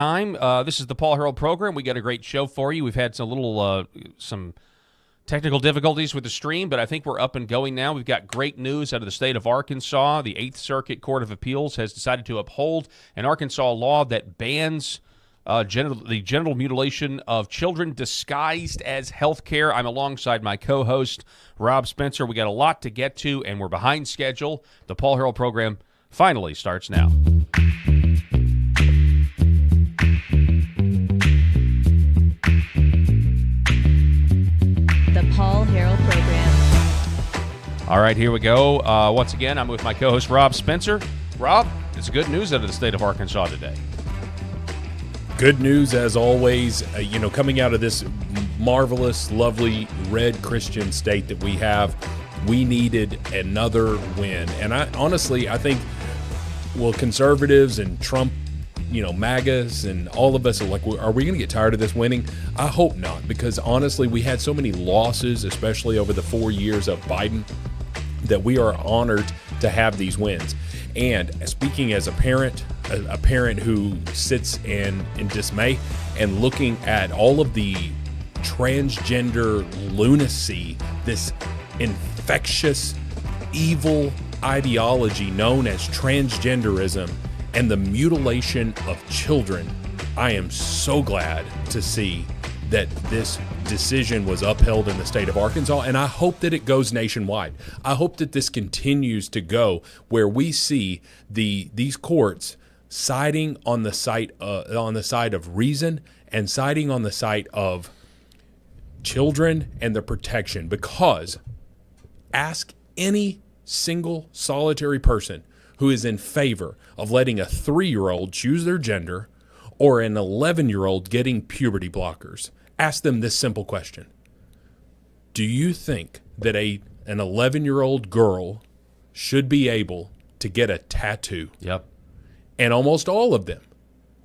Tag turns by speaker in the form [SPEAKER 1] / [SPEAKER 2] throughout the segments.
[SPEAKER 1] Time. This is the Paul Harrell program. We got a great show for you. We've had some technical difficulties with the stream, but I think we're up and going now. We've got great news out of the state of Arkansas. The 8th Circuit Court of Appeals has decided to uphold an Arkansas law that bans the genital mutilation of children disguised as health care. I'm alongside my co-host, Rob Spencer. We got a lot to get to, and we're behind schedule. The Paul Harrell program finally starts now.
[SPEAKER 2] Paul Harrell program.
[SPEAKER 1] All right, here we go. Once again, I'm with my co-host, Rob Spencer. Rob, it's good news out of the state of Arkansas today.
[SPEAKER 3] Good news, as always, coming out of this marvelous, lovely, red Christian state that we have. We needed another win. And I think, conservatives and Trump, MAGAs and all of us are like, are we going to get tired of this winning? I hope not, because honestly, we had so many losses, especially over the 4 years of Biden, that we are honored to have these wins. And speaking as a parent who sits in dismay and looking at all of the transgender lunacy, this infectious, evil ideology known as transgenderism, and the mutilation of children, I am so glad to see that this decision was upheld in the state of Arkansas, and I hope that it goes nationwide. I hope that this continues to go where we see these courts siding on the side of reason and siding on the side of children and their protection. Because ask any single solitary person who is in favor of letting a 3-year-old choose their gender or an 11-year-old getting puberty blockers. Ask them this simple question. Do you think that an 11-year-old girl should be able to get a tattoo?
[SPEAKER 1] Yep.
[SPEAKER 3] And almost all of them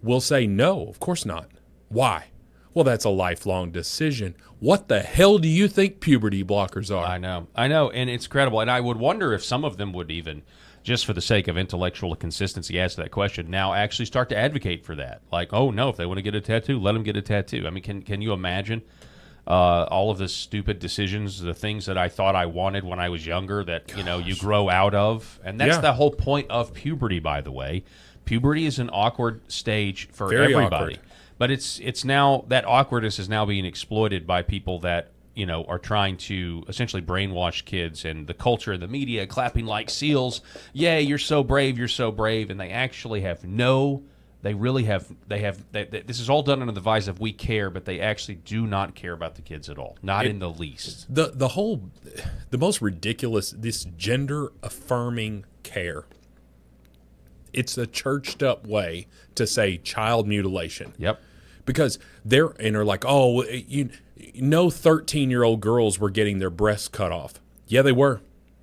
[SPEAKER 3] will say no, of course not. Why? Well, that's a lifelong decision. What the hell do you think puberty blockers are?
[SPEAKER 1] I know, and it's credible. And I would wonder if some of them would even, just for the sake of intellectual consistency, ask that question, now actually start to advocate for that. Like, oh, no, if they want to get a tattoo, let them get a tattoo. I mean, can you imagine all of the stupid decisions, the things that I thought I wanted when I was younger that, you grow out of? And that's the whole point of puberty, by the way. Puberty is an awkward stage for everybody.
[SPEAKER 3] Awkward.
[SPEAKER 1] But it's now, that awkwardness is now being exploited by people that, are trying to essentially brainwash kids, and the culture and the media clapping like seals. Yay, you're so brave, you're so brave. And they actually have this is all done under the guise of we care, but they actually do not care about the kids at all. Not in the least.
[SPEAKER 3] The most ridiculous, this gender affirming care. It's a churched up way to say child mutilation.
[SPEAKER 1] Yep.
[SPEAKER 3] Because they're like, oh, 13-year-old girls were getting their breasts cut off. Yeah, they were.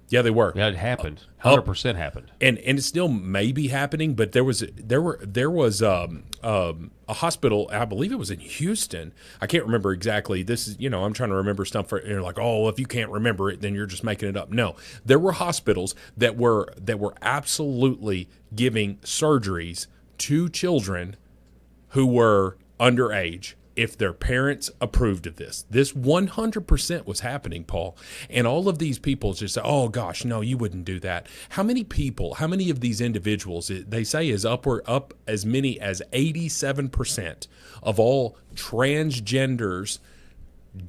[SPEAKER 3] Yeah, it happened. 100% happened. And it still may be happening, but there was a hospital, I believe it was in Houston. I can't remember exactly. This is, I'm trying to remember stuff for, you're like, oh, if you can't remember it, then you're just making it up. No, there were hospitals that were absolutely giving surgeries to children who were underage if their parents approved of this. This 100% was happening, Paul. And all of these people just say, oh, gosh, no, you wouldn't do that. How many of these individuals, they say is up as many as 87% of all transgenders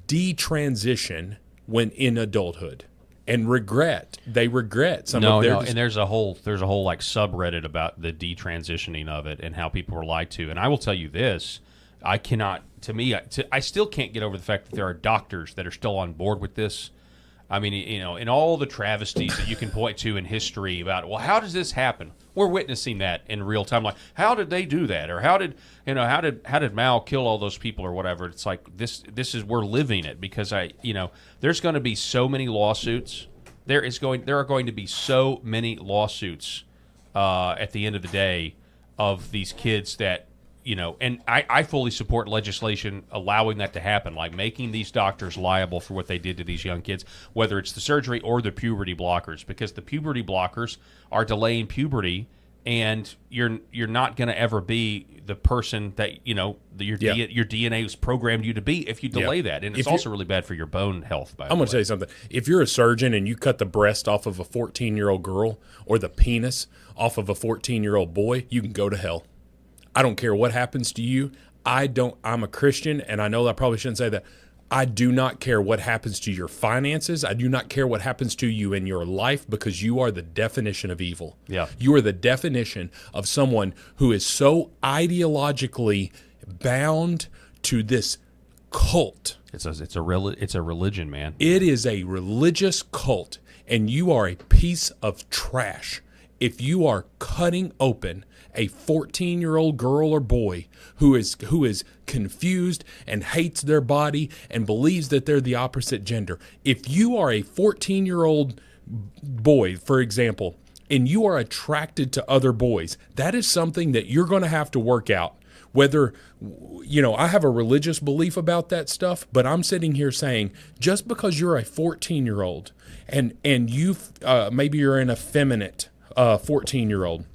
[SPEAKER 3] detransition when in adulthood. And they regret some of their...
[SPEAKER 1] and there's a whole like subreddit about the detransitioning of it and how people were lied to. And I will tell you this, I still can't get over the fact that there are doctors that are still on board with this. I mean, in all the travesties that you can point to in history about, well, how does this happen? We're witnessing that in real time. Like, how did they do that? Or how did Mao kill all those people or whatever? It's like we're living it, because there's going to be so many lawsuits. There are going to be so many lawsuits at the end of the day of these kids that, and I fully support legislation allowing that to happen, like making these doctors liable for what they did to these young kids, whether it's the surgery or the puberty blockers, because the puberty blockers are delaying puberty and you're not going to ever be the person that your DNA was programmed you to be if you delay that, and it's also really bad for your bone health.
[SPEAKER 3] I'm going to tell you something. If you're a surgeon and you cut the breast off of a 14-year-old girl or the penis off of a 14-year-old boy, you can go to hell. I don't care what happens to you. I'm a Christian, and I know I probably shouldn't say that. I do not care what happens to your finances. I do not care what happens to you in your life, because you are the definition of evil.
[SPEAKER 1] Yeah.
[SPEAKER 3] You are the definition of someone who is so ideologically bound to this cult.
[SPEAKER 1] It's a religion, man.
[SPEAKER 3] It is a religious cult, and you are a piece of trash if you are cutting open a 14-year-old girl or boy who is confused and hates their body and believes that they're the opposite gender. If you are a 14-year-old boy, for example, and you are attracted to other boys, that is something that you're going to have to work out. Whether, I have a religious belief about that stuff, but I'm sitting here saying, just because you're a 14-year-old and maybe you're an effeminate 14-year-old,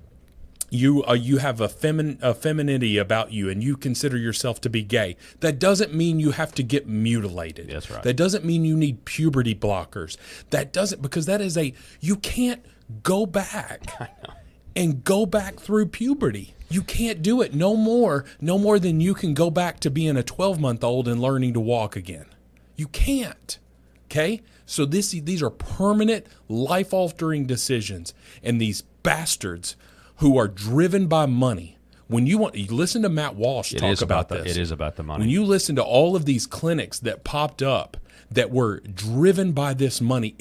[SPEAKER 3] you have a femininity about you, and you consider yourself to be gay. That doesn't mean you have to get mutilated.
[SPEAKER 1] That's right.
[SPEAKER 3] That doesn't mean you need puberty blockers. Because you can't go back and go back through puberty. You can't do it no more than you can go back to being a 12-month-old and learning to walk again. You can't. Okay? So these are permanent, life-altering decisions, and these bastards who are driven by money. When you listen to Matt Walsh talk about this.
[SPEAKER 1] It is about the money.
[SPEAKER 3] When you listen to all of these clinics that popped up that were driven by this money,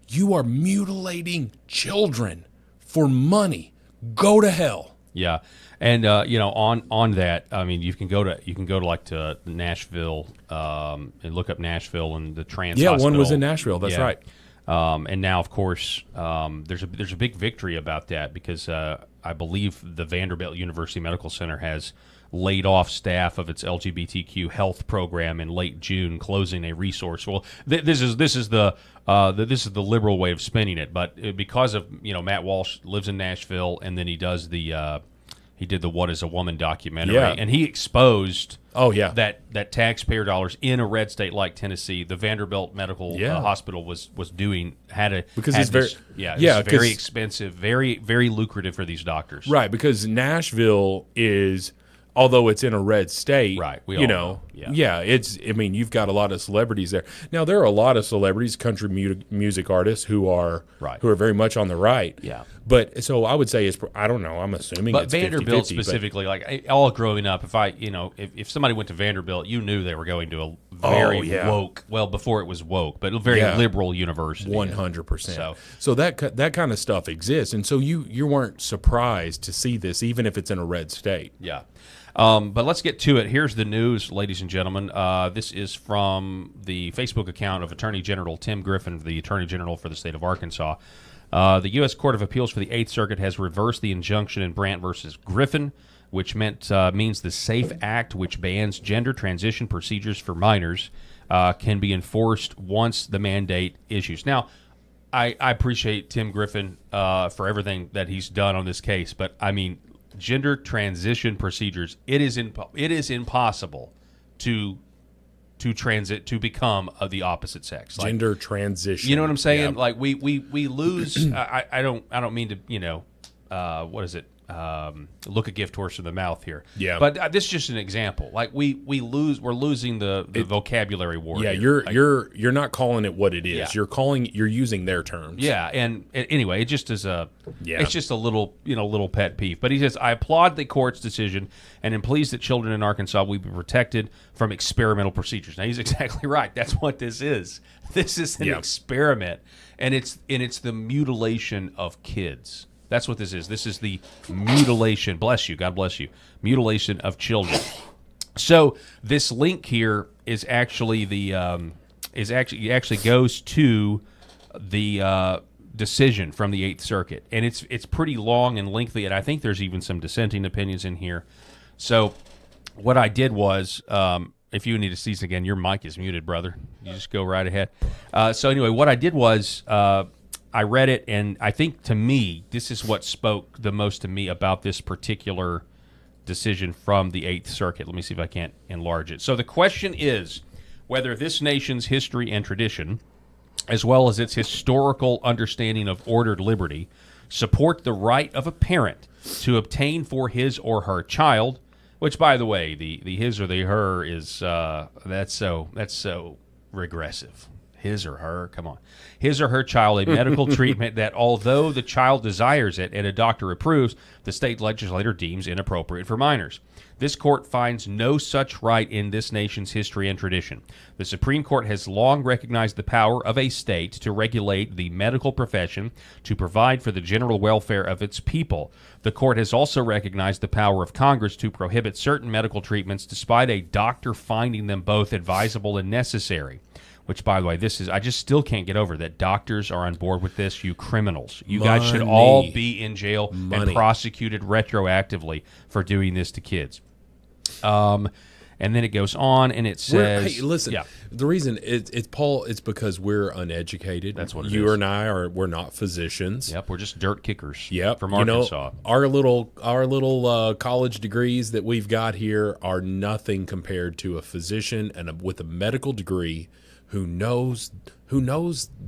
[SPEAKER 3] you are mutilating children for money. Go to hell.
[SPEAKER 1] Yeah, and on that, I mean, you can go to Nashville and look up Nashville and the trans.
[SPEAKER 3] Yeah,
[SPEAKER 1] hospital.
[SPEAKER 3] one was in Nashville. That's right.
[SPEAKER 1] And now, of course, there's a big victory about that, because I believe the Vanderbilt University Medical Center has laid off staff of its LGBTQ health program in late June, closing a resource. Well, this is the liberal way of spinning it, but because of Matt Walsh lives in Nashville, and then he does he did the What Is a Woman documentary, and he exposed that taxpayer dollars in a red state like Tennessee, the Vanderbilt Medical Hospital was very expensive, very, very lucrative for these doctors.
[SPEAKER 3] Right, because Nashville is, although it's in a red state,
[SPEAKER 1] right?
[SPEAKER 3] You've got a lot of celebrities there. Now, there are a lot of celebrities, country music artists who are very much on the right.
[SPEAKER 1] Yeah.
[SPEAKER 3] But so I would say I don't know. I'm assuming
[SPEAKER 1] but
[SPEAKER 3] it's
[SPEAKER 1] Vanderbilt
[SPEAKER 3] 50-50,
[SPEAKER 1] specifically, like all growing up, if somebody went to Vanderbilt, you knew they were going to a very woke. Well, before it was woke, but a very liberal university.
[SPEAKER 3] 100%. So that kind of stuff exists, and so you weren't surprised to see this, even if it's in a red state.
[SPEAKER 1] Yeah. But let's get to it. Here's the news, ladies and gentlemen. This is from the Facebook account of Attorney General Tim Griffin, the Attorney General for the state of Arkansas. The U.S. Court of Appeals for the Eighth Circuit has reversed the injunction in Brandt versus Griffin, which means the SAFE Act, which bans gender transition procedures for minors, can be enforced once the mandate issues. Now, I appreciate Tim Griffin for everything that he's done on this case, but I mean, gender transition procedures, it is impossible to become of the opposite sex.
[SPEAKER 3] Gender transition.
[SPEAKER 1] You know what I'm saying?
[SPEAKER 3] Yep.
[SPEAKER 1] Like we lose. I don't mean to what is it? Look a gift horse in the mouth here.
[SPEAKER 3] Yeah.
[SPEAKER 1] But this is just an example. Like we're losing the vocabulary war.
[SPEAKER 3] Yeah,
[SPEAKER 1] here.
[SPEAKER 3] you're not calling it what it is.
[SPEAKER 1] Yeah.
[SPEAKER 3] You're using their terms.
[SPEAKER 1] Yeah, and anyway, it just is it's just a little pet peeve. But he says, I applaud the court's decision and am pleased that children in Arkansas will be protected from experimental procedures. Now he's exactly right. That's what this is. This is an experiment, and it's the mutilation of kids. That's what this is. This is the mutilation. Bless you. God bless you. Mutilation of children. So this link here is actually actually goes to the decision from the Eighth Circuit, and it's pretty long and lengthy, and I think there's even some dissenting opinions in here. So what I did was, if you need to see this again, your mic is muted, brother. You just go right ahead. So anyway, what I did was. I read it, and I think to me, this is what spoke the most to me about this particular decision from the Eighth Circuit. Let me see if I can't enlarge it. So the question is whether this nation's history and tradition, as well as its historical understanding of ordered liberty, support the right of a parent to obtain for his or her child, which, by the way, the his or the her is that's so regressive. His or her, come on. His or her child a medical treatment that, although the child desires it and a doctor approves, the state legislature deems inappropriate for minors. This court finds no such right in this nation's history and tradition. The Supreme Court has long recognized the power of a state to regulate the medical profession to provide for the general welfare of its people. The court has also recognized the power of Congress to prohibit certain medical treatments despite a doctor finding them both advisable and necessary. Which, by the way, I just still can't get over that doctors are on board with this. You criminals. You guys should all be in jail and prosecuted retroactively for doing this to kids. And then it goes on and it says...
[SPEAKER 3] Hey, listen, the reason it's Paul, it's because we're uneducated.
[SPEAKER 1] That's what it is.
[SPEAKER 3] You and I we're not physicians.
[SPEAKER 1] Yep, we're just dirt kickers.
[SPEAKER 3] Yep.
[SPEAKER 1] From Arkansas.
[SPEAKER 3] Our little college degrees that we've got here are nothing compared to a physician with a medical degree who knows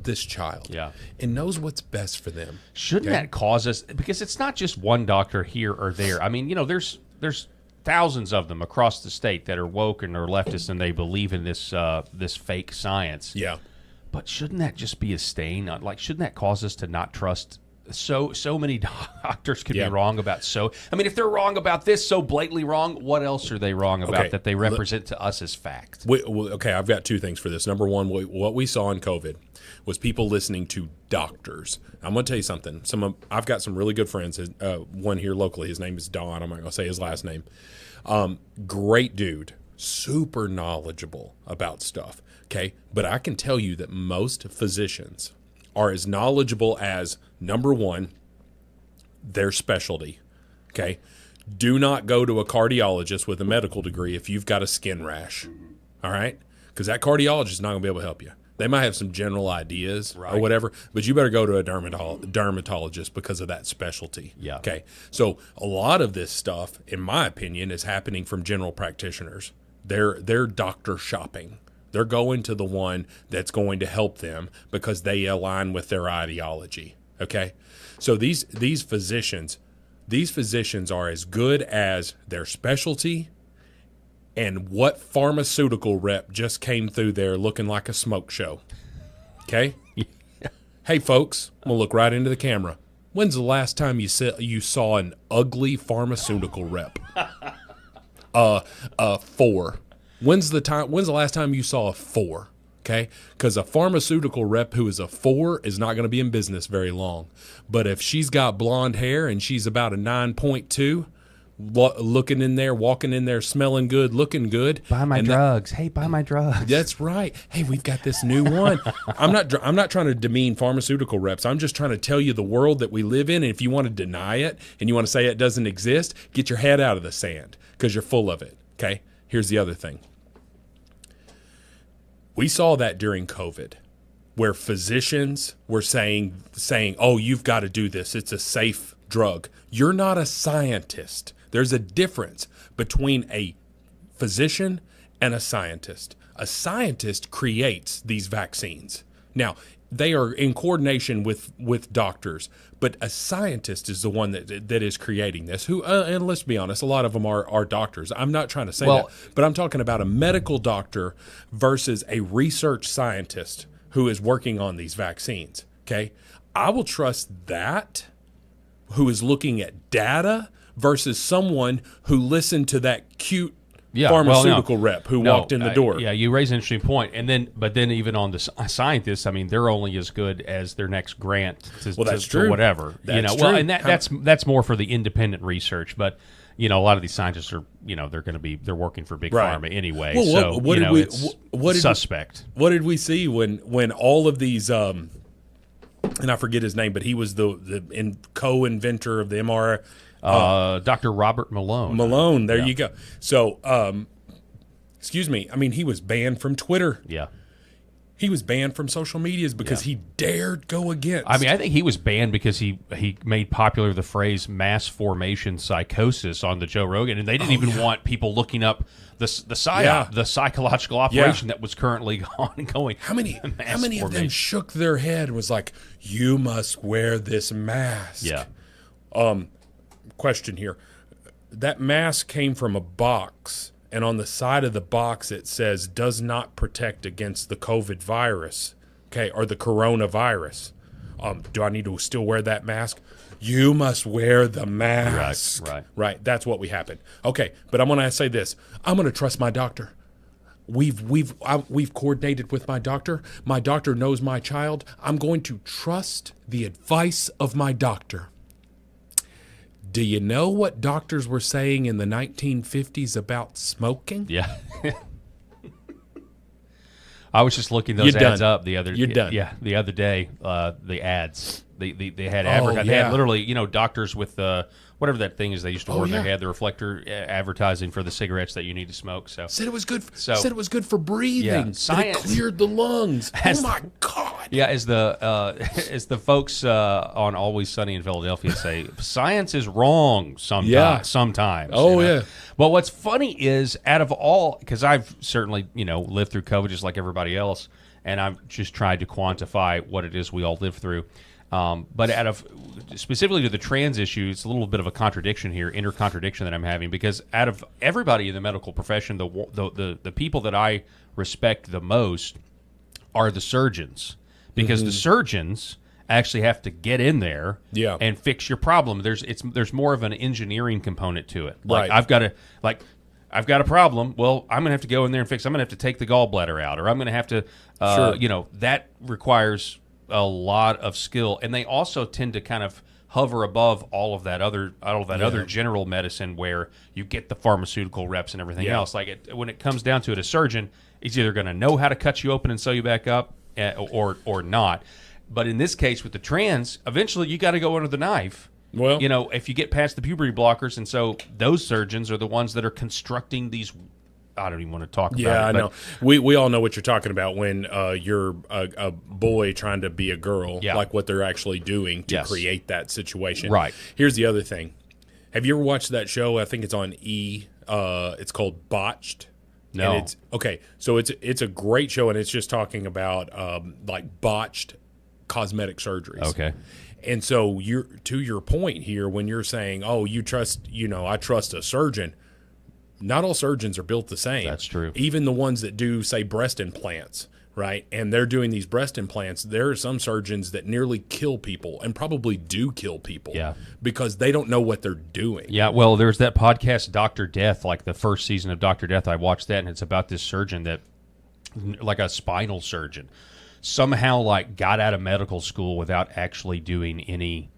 [SPEAKER 3] this child, and knows what's best for them.
[SPEAKER 1] Shouldn't that cause us? Because it's not just one doctor here or there. I mean, there's thousands of them across the state that are woke and are leftists, and they believe in this fake science.
[SPEAKER 3] Yeah,
[SPEAKER 1] but shouldn't that just be a stain? Like, shouldn't that cause us to not trust? So many doctors could be wrong about I mean, if they're wrong about this, so blatantly wrong, what else are they wrong about that they represent to us as fact?
[SPEAKER 3] Okay, I've got two things for this. Number one, what we saw in COVID was people listening to doctors. I'm going to tell you something. I've got some really good friends. One here locally, his name is Don. I'm not going to say his last name. Great dude, super knowledgeable about stuff. Okay, but I can tell you that most physicians are as knowledgeable as, number one, their specialty, okay? Do not go to a cardiologist with a medical degree if you've got a skin rash, all right? Because that cardiologist is not going to be able to help you. They might have some general ideas or whatever, but you better go to a dermatologist because of that specialty.
[SPEAKER 1] Yeah.
[SPEAKER 3] Okay, so a lot of this stuff, in my opinion, is happening from general practitioners. They're doctor shopping. They're going to the one that's going to help them because they align with their ideology. Okay, so these physicians are as good as their specialty and what pharmaceutical rep just came through there looking like a smoke show. Okay, Hey folks, I'm gonna look right into the camera. When's the last time you saw an ugly pharmaceutical rep? 4. When's the last time you saw a 4? Okay, because a pharmaceutical rep who is a 4 is not going to be in business very long. But if she's got blonde hair and she's about a 9.2, looking in there, walking in there, smelling good, looking good.
[SPEAKER 1] Buy my drugs. Hey, buy my drugs.
[SPEAKER 3] That's right. Hey, we've got this new one. I'm not trying to demean pharmaceutical reps. I'm just trying to tell you the world that we live in. And if you want to deny it and you want to say it doesn't exist, get your head out of the sand because you're full of it. Okay. Here's the other thing. We saw that during COVID, where physicians were saying, "Oh, you've got to do this. It's a safe drug." You're not a scientist. There's a difference between a physician and a scientist. A scientist creates these vaccines. Now, they are in coordination with doctors, but a scientist is the one that is creating this. Who, and let's be honest, a lot of them are doctors. I'm not trying to say that, but I'm talking about a medical doctor versus a research scientist who is working on these vaccines. Okay, I will trust that, who is looking at data, versus someone who listened to that cute pharmaceutical rep who walked in the door.
[SPEAKER 1] You raise an interesting point. But then even on the scientists, I mean, they're only as good as their next grant to whatever.
[SPEAKER 3] That's true.
[SPEAKER 1] And that's more for the independent research. But a lot of these scientists are, they're working for big pharma anyway.
[SPEAKER 3] Well,
[SPEAKER 1] it's suspect.
[SPEAKER 3] What did we see when all of these? And I forget his name, but he was the co-inventor of the mRNA.
[SPEAKER 1] Dr. Robert Malone.
[SPEAKER 3] Malone, there you go. So, excuse me, I mean, he was banned from Twitter.
[SPEAKER 1] Yeah.
[SPEAKER 3] He was banned from social medias because he dared go against.
[SPEAKER 1] I mean, I think he was banned because he made popular the phrase mass formation psychosis on the Joe Rogan, and they didn't even want people looking up the psyop, the psychological operation that was currently ongoing.
[SPEAKER 3] How many of them shook their head and was like, "You must wear this mask"?
[SPEAKER 1] Yeah.
[SPEAKER 3] Question here. That mask came from a box, and on the side of the box it says does not protect against the COVID virus, okay, or the coronavirus. Do I need to still wear that mask? You must wear the mask. Right. That's what we happened. Okay, but I'm going to say this. I'm going to trust my doctor. We've coordinated with my doctor. My doctor knows my child. I'm going to trust the advice of my doctor. Do you know what doctors were saying in the 1950s about smoking?
[SPEAKER 1] Yeah. I was just looking those ads up the other the other day. The ads they had they had literally doctors with whatever that thing is they used to wear. They had the reflector advertising for the cigarettes that you need to smoke. So
[SPEAKER 3] said it was good. Said it was good for breathing.
[SPEAKER 1] Science
[SPEAKER 3] it cleared the lungs. Oh my God.
[SPEAKER 1] Yeah, as the folks on Always Sunny in Philadelphia say, science is wrong sometimes.
[SPEAKER 3] Oh yeah.
[SPEAKER 1] But what's funny is out of all, because I've certainly lived through COVID just like everybody else, and I've just tried to quantify what it is we all live through. But out of specifically to the trans issue, it's a little bit of a contradiction here, inner contradiction that I'm having, because out of everybody in the medical profession, the people that I respect the most are the surgeons, because the surgeons actually have to get in there and fix your problem. There's more of an engineering component to it. Like I've got a problem. Well, I'm going to have to go in there and fix. I'm going to have to take the gallbladder out, or I'm going to have to, that requires a lot of skill, and they also tend to kind of hover above all of that other general medicine where you get the pharmaceutical reps and everything else. Like when it comes down to it, a surgeon is either going to know how to cut you open and sew you back up, or not. But in this case with the trans, eventually you got to go under the knife. Well, if you get past the puberty blockers, and so those surgeons are the ones that are constructing these. I don't even want to talk about it.
[SPEAKER 3] Yeah, I know. We all know what you're talking about when you're a boy trying to be a girl, like what they're actually doing to create that situation.
[SPEAKER 1] Right.
[SPEAKER 3] Here's the other thing. Have you ever watched that show? I think it's on E! It's called Botched.
[SPEAKER 1] No.
[SPEAKER 3] And so it's a great show, and it's just talking about like botched cosmetic surgeries.
[SPEAKER 1] Okay.
[SPEAKER 3] And so to your point here, when you're saying, oh, I trust a surgeon. Not all surgeons are built the same.
[SPEAKER 1] That's true.
[SPEAKER 3] Even the ones that do, say, breast implants, right? And they're doing these breast implants. There are some surgeons that nearly kill people and probably do kill people because they don't know what they're doing.
[SPEAKER 1] Yeah, well, there's that podcast, Dr. Death, like the first season of Dr. Death. I watched that, and it's about this surgeon that, like a spinal surgeon, somehow got out of medical school without actually doing any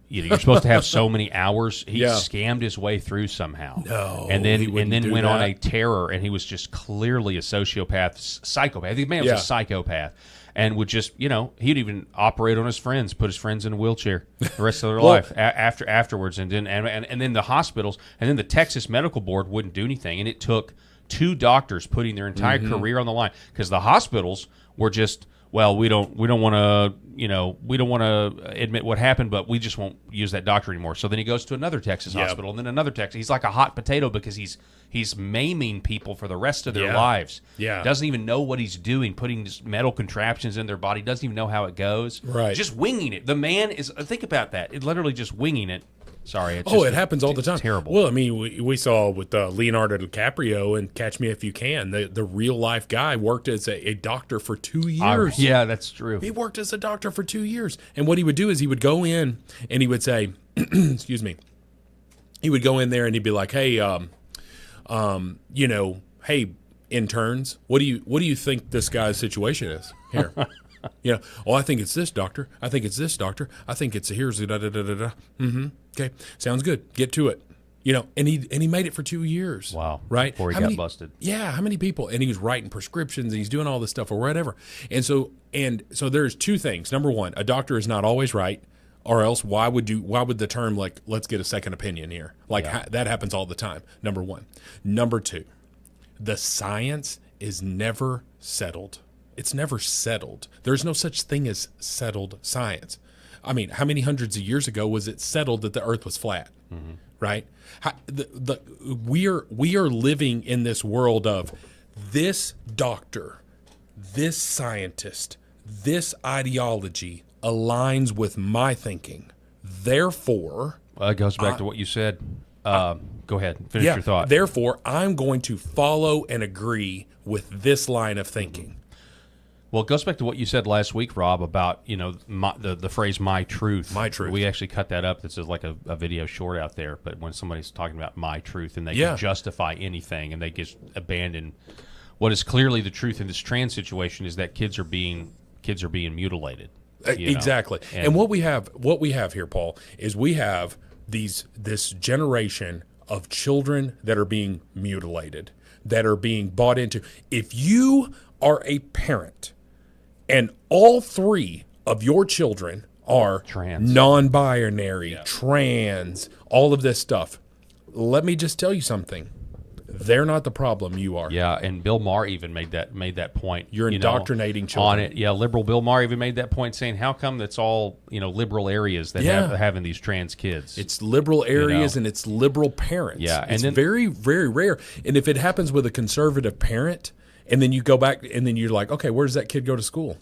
[SPEAKER 1] you're supposed to have so many hours. He scammed his way through somehow.
[SPEAKER 3] No,
[SPEAKER 1] and then went on a terror, and he was just clearly a psychopath. The man was a psychopath, and would just he'd even operate on his friends, put his friends in a wheelchair the rest of their life afterwards, and then the hospitals, and then the Texas Medical Board wouldn't do anything, and it took 2 doctors putting their entire career on the line because the hospitals were just. Well, we don't want to admit what happened, but we just won't use that doctor anymore. So then he goes to another Texas hospital, and then another Texas. He's like a hot potato because he's maiming people for the rest of their lives. Yeah, doesn't even know what he's doing, putting metal contraptions in their body. Doesn't even know how it goes.
[SPEAKER 3] Right,
[SPEAKER 1] just winging it. The man is. Think about that. It literally just winging it. Sorry.
[SPEAKER 3] It happens all the time.
[SPEAKER 1] Terrible.
[SPEAKER 3] Well, I mean, we saw with Leonardo DiCaprio and Catch Me If You Can, the real life guy worked as a doctor for 2 years.
[SPEAKER 1] Yeah, that's true.
[SPEAKER 3] He worked as a doctor for 2 years. And what he would do is he would go in and he would say, excuse me, he would go in there and he'd be like, hey, hey, interns, what do you think this guy's situation is here? I think it's this, doctor. I think it's this, doctor. I think it's here's the da-da-da-da-da. Mm-hmm. Okay, sounds good. Get to it. And he made it for 2 years.
[SPEAKER 1] Wow.
[SPEAKER 3] Right?
[SPEAKER 1] Before he got busted.
[SPEAKER 3] Yeah, how many people? And he was writing prescriptions and he's doing all this stuff or whatever. And so there's 2 things. Number 1, a doctor is not always right, or else why would the term let's get a second opinion here? That happens all the time. Number 1. Number 2, the science is never settled. It's never settled. There's no such thing as settled science. I mean, how many hundreds of years ago was it settled that the earth was flat? Right? We are living in this world of this doctor, this scientist, this ideology aligns with my thinking. Therefore,
[SPEAKER 1] It goes back to what you said. Go ahead. Finish your thought.
[SPEAKER 3] Therefore, I'm going to follow and agree with this line of thinking.
[SPEAKER 1] Well, it goes back to what you said last week, Rob, about the phrase "my truth."
[SPEAKER 3] My truth.
[SPEAKER 1] We actually cut that up. This is like a video short out there. But when somebody's talking about my truth and they can justify anything and they just abandon what is clearly the truth in this trans situation is that kids are being mutilated.
[SPEAKER 3] Exactly. And what we have here, Paul, is we have this generation of children that are being mutilated, that are being bought into. If you are a parent and all three of your children are
[SPEAKER 1] trans,
[SPEAKER 3] non-binary, trans, all of this stuff, let me just tell you something. They're not the problem. You are.
[SPEAKER 1] Yeah, and Bill Maher even made that point.
[SPEAKER 3] You're indoctrinating children
[SPEAKER 1] on it. Yeah, liberal Bill Maher even made that point, saying, "How come that's all liberal areas that have having these trans kids?
[SPEAKER 3] It's liberal areas and it's liberal parents.
[SPEAKER 1] Yeah, and
[SPEAKER 3] it's
[SPEAKER 1] then,
[SPEAKER 3] very, very rare. And if it happens with a conservative parent, and then you go back and then you're like, okay, where does that kid go to school?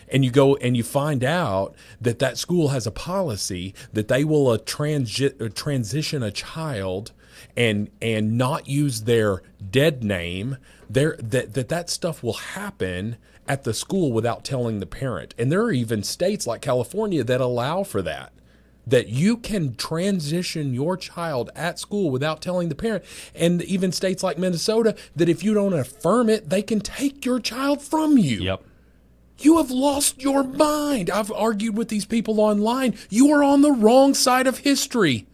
[SPEAKER 3] And you go and you find out that school has a policy that they will transition a child and not use their dead name, that stuff will happen at the school without telling the parent. And there are even states like California that allow for that you can transition your child at school without telling the parent. And even states like Minnesota, that if you don't affirm it, they can take your child from you.
[SPEAKER 1] Yep.
[SPEAKER 3] You have lost your mind. I've argued with these people online. You are on the wrong side of history.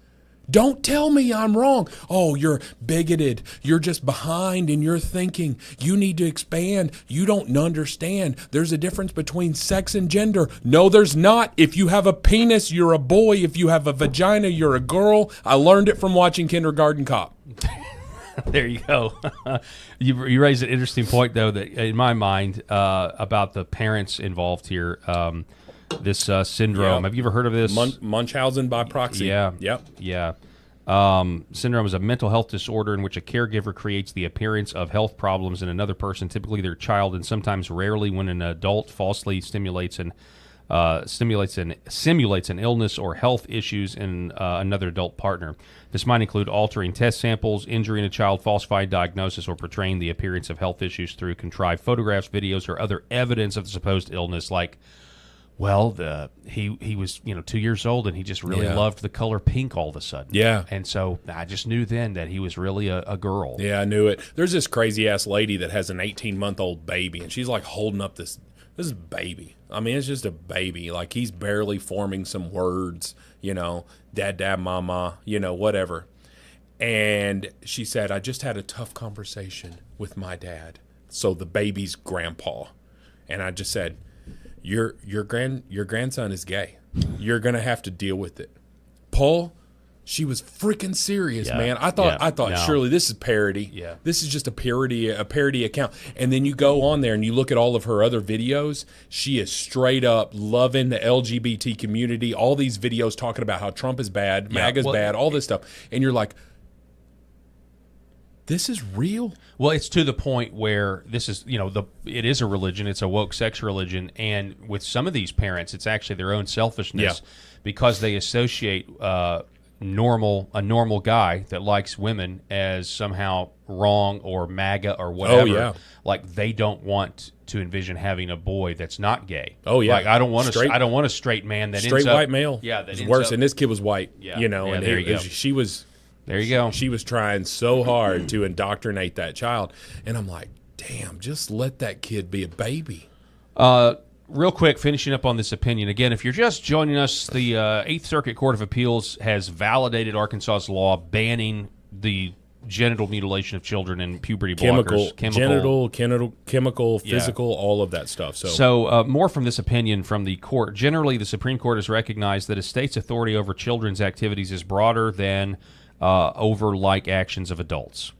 [SPEAKER 3] Don't tell me I'm wrong. Oh, you're bigoted. You're just behind in your thinking. You need to expand. You don't understand. There's a difference between sex and gender. No, there's not. If you have a penis, you're a boy. If you have a vagina, you're a girl. I learned it from watching Kindergarten Cop.
[SPEAKER 1] There you go. You raised an interesting point, though, that in my mind about the parents involved here. This syndrome. Have you ever heard of this?
[SPEAKER 3] Munchausen by proxy.
[SPEAKER 1] Yeah.
[SPEAKER 3] Yep.
[SPEAKER 1] Yeah. Syndrome is a mental health disorder in which a caregiver creates the appearance of health problems in another person, typically their child, and sometimes rarely when an adult falsely simulates an illness or health issues in another adult partner. This might include altering test samples, injuring a child, falsifying diagnosis, or portraying the appearance of health issues through contrived photographs, videos, or other evidence of the supposed illness, like, well, he was 2 years old and he just really loved the color pink all of a sudden.
[SPEAKER 3] Yeah.
[SPEAKER 1] And so I just knew then that he was really a girl.
[SPEAKER 3] Yeah, I knew it. There's this crazy ass lady that has an 18-month-old baby, and she's like holding up this baby. I mean, it's just a baby. Like, he's barely forming some words, dad, mama, whatever. And she said, I just had a tough conversation with my dad. So the baby's grandpa. And I just said, Your grandson is gay. You're gonna have to deal with it, Paul. She was freaking serious, man. I thought surely this is parody.
[SPEAKER 1] Yeah,
[SPEAKER 3] this is just a parody account. And then you go on there and you look at all of her other videos. She is straight up loving the LGBT community. All these videos talking about how Trump is bad, MAGA's bad, all this stuff. And you're like, this is real.
[SPEAKER 1] Well, it's to the point where this is, it is a religion. It's a woke sex religion. And with some of these parents, it's actually their own selfishness because they associate a normal guy that likes women as somehow wrong or MAGA or whatever.
[SPEAKER 3] Oh, yeah.
[SPEAKER 1] Like, they don't want to envision having a boy that's not gay.
[SPEAKER 3] Oh, yeah.
[SPEAKER 1] Like, I don't want a straight man that
[SPEAKER 3] straight white male.
[SPEAKER 1] Yeah, that's
[SPEAKER 3] worse. And this kid was white.
[SPEAKER 1] Yeah.
[SPEAKER 3] And
[SPEAKER 1] there you go.
[SPEAKER 3] She was.
[SPEAKER 1] There you go.
[SPEAKER 3] She was trying so hard to indoctrinate that child. And I'm like, damn, just let that kid be a baby.
[SPEAKER 1] Real quick, finishing up on this opinion. Again, if you're just joining us, the 8th Circuit Court of Appeals has validated Arkansas's law banning the genital mutilation of children and puberty blockers.
[SPEAKER 3] Chemical, physical, all of that stuff.
[SPEAKER 1] So more from this opinion from the court. Generally, the Supreme Court has recognized that a state's authority over children's activities is broader than over like actions of adults.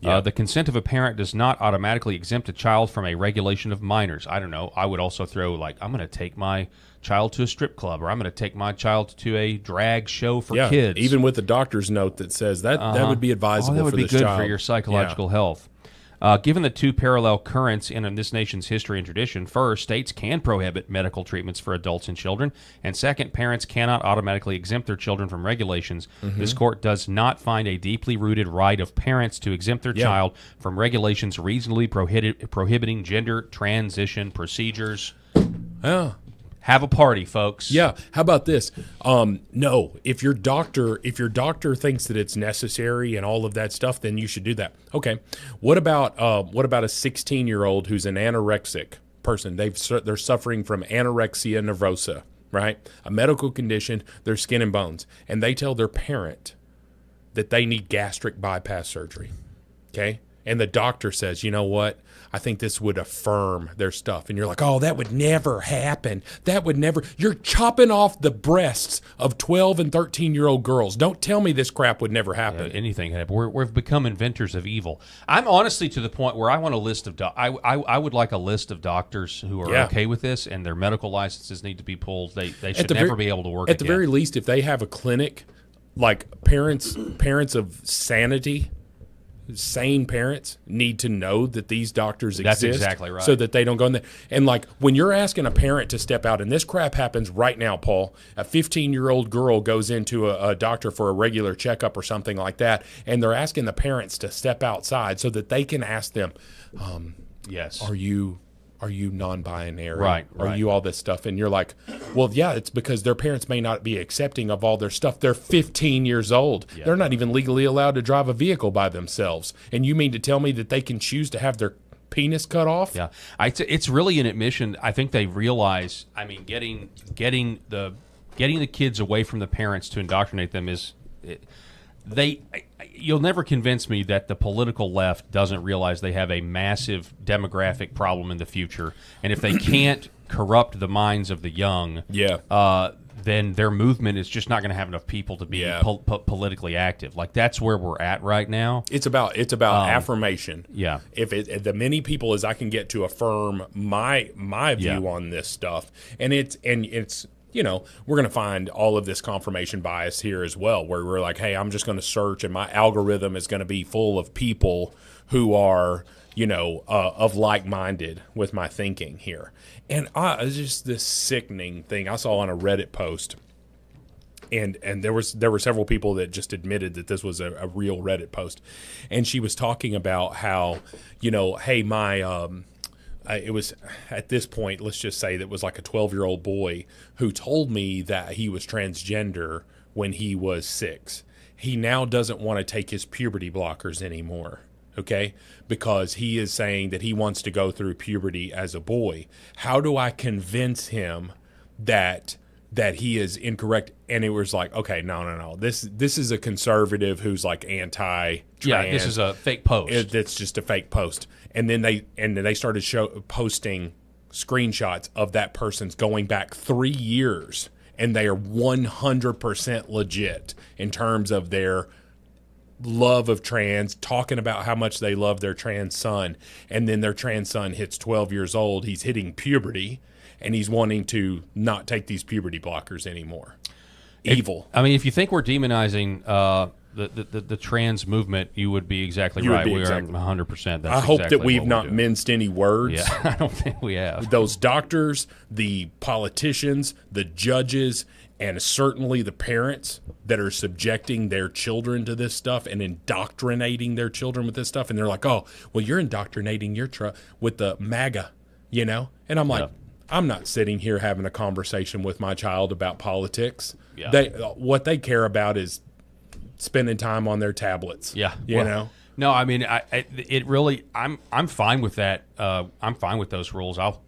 [SPEAKER 3] Yeah.
[SPEAKER 1] The consent of a parent does not automatically exempt a child from a regulation of minors. I don't know. I would also throw, like, I'm going to take my child to a strip club, or I'm going to take my child to a drag show for kids.
[SPEAKER 3] Even with the doctor's note that says that would be advisable
[SPEAKER 1] that would
[SPEAKER 3] for
[SPEAKER 1] be
[SPEAKER 3] this
[SPEAKER 1] good
[SPEAKER 3] child.
[SPEAKER 1] for your psychological health. Given the two parallel currents in this nation's history and tradition, first, states can prohibit medical treatments for adults and children, and second, parents cannot automatically exempt their children from regulations. This court does not find a deeply rooted right of parents to exempt their child from regulations reasonably prohibiting gender transition procedures.
[SPEAKER 3] Yeah.
[SPEAKER 1] Have a party, folks.
[SPEAKER 3] Yeah. How about this? No, if your doctor thinks that it's necessary and all of that stuff, then you should do that. Okay. What about a 16-year-old who's an anorexic person? They're suffering from anorexia nervosa, right? A medical condition. They're skin and bones, and they tell their parent that they need gastric bypass surgery. Okay. And the doctor says, you know what? I think this would affirm their stuff. And you're like, oh, that would never happen. That would never. You're chopping off the breasts of 12 and 13-year-old girls. Don't tell me this crap would never happen.
[SPEAKER 1] Anything happen. We've become inventors of evil. I'm honestly to the point where I want a list of I would like a list of doctors who are okay with this, and their medical licenses need to be pulled. They should never be able to work
[SPEAKER 3] at the
[SPEAKER 1] again.
[SPEAKER 3] very least, if they have a clinic, like parents of sanity, sane parents need to know that these doctors exist.
[SPEAKER 1] That's exactly right.
[SPEAKER 3] So that they don't go in there. And like when you're asking a parent to step out, and this crap happens right now, Paul, a 15-year-old girl goes into a doctor for a regular checkup or something like that, and they're asking the parents to step outside so that they can ask them,
[SPEAKER 1] yes,
[SPEAKER 3] are you non-binary?
[SPEAKER 1] Right.
[SPEAKER 3] Are you all this stuff? And you're like, well, yeah, it's because their parents may not be accepting of all their stuff. They're 15 years old. Yeah. They're not even legally allowed to drive a vehicle by themselves. And you mean to tell me that they can choose to have their penis cut off?
[SPEAKER 1] Yeah. It's really an admission. I think they realize, I mean, getting the kids away from the parents to indoctrinate them is you'll never convince me that the political left doesn't realize they have a massive demographic problem in the future, and if they can't corrupt the minds of the young, then their movement is just not going to have enough people to be politically active. Like, that's where we're at right now.
[SPEAKER 3] It's about affirmation.
[SPEAKER 1] Yeah.
[SPEAKER 3] If the many people as I can get to affirm my view on this stuff, and it's. You know, we're going to find all of this confirmation bias here as well, where we're like, hey, I'm just going to search, and my algorithm is going to be full of people who are, of like-minded with my thinking here. And it's just this sickening thing I saw on a Reddit post, and there were several people that just admitted that this was a real Reddit post, and she was talking about how, hey, my it was at this point, let's just say that was like a 12-year-old boy who told me that he was transgender when he was 6. He now doesn't want to take his puberty blockers anymore, okay? Because he is saying that he wants to go through puberty as a boy. How do I convince him that he is incorrect? And it was like, okay, no. This is a conservative who's like anti-trans.
[SPEAKER 1] Yeah, this is a fake post.
[SPEAKER 3] It's just a fake post. And then they started posting screenshots of that person's going back 3 years, and they are 100% legit in terms of their love of trans, talking about how much they love their trans son. And then their trans son hits 12 years old. He's hitting puberty, and he's wanting to not take these puberty blockers anymore. Evil.
[SPEAKER 1] I mean, if you think we're demonizing the trans movement, you would be exactly right. We are 100%.
[SPEAKER 3] I hope that we've not minced any words.
[SPEAKER 1] Yeah, I don't think we have.
[SPEAKER 3] Those doctors, the politicians, the judges, and certainly the parents that are subjecting their children to this stuff and indoctrinating their children with this stuff. And they're like, oh, well, you're indoctrinating with the MAGA, And I'm like, I'm not sitting here having a conversation with my child about politics. Yeah. What they care about is spending time on their tablets.
[SPEAKER 1] Yeah.
[SPEAKER 3] You know?
[SPEAKER 1] No, I mean, I'm fine with that. I'm fine with those rules. I'll,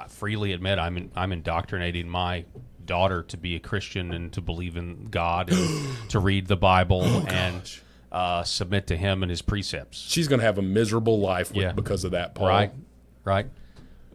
[SPEAKER 1] freely admit I'm indoctrinating my daughter to be a Christian and to believe in God and to read the Bible and submit to Him and His precepts.
[SPEAKER 3] She's going to have a miserable life because of that, Paul.
[SPEAKER 1] Right.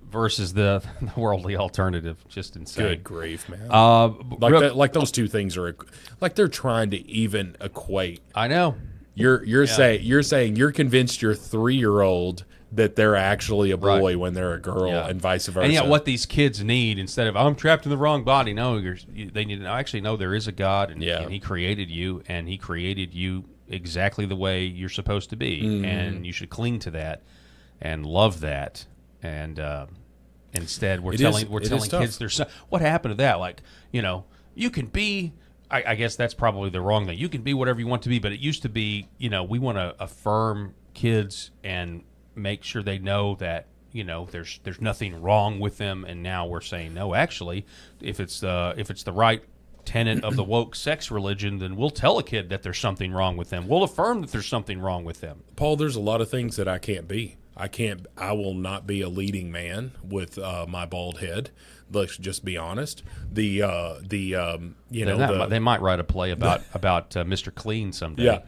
[SPEAKER 1] Versus the worldly alternative, just insane.
[SPEAKER 3] Good grief, man! Like those two things are like they're trying to even equate.
[SPEAKER 1] I know.
[SPEAKER 3] You're saying you're convinced your 3-year-old that they're actually a boy when they're a girl, and vice versa.
[SPEAKER 1] And what these kids need, instead of I'm trapped in the wrong body, no, they need to actually know there is a God, and He created you, and He created you exactly the way you're supposed to be, and you should cling to that and love that. And instead, we're telling kids there's what happened to that? Like, you can be. I guess that's probably the wrong thing. You can be whatever you want to be, but it used to be, we want to affirm kids and make sure they know that there's nothing wrong with them. And now we're saying no. Actually, if it's the right tenet of the woke sex religion, then we'll tell a kid that there's something wrong with them. We'll affirm that there's something wrong with them.
[SPEAKER 3] Paul, there's a lot of things that I can't be. I will not be a leading man with my bald head. Let's just be honest. They
[SPEAKER 1] might write a play about Mr. Clean someday.
[SPEAKER 3] Yeah.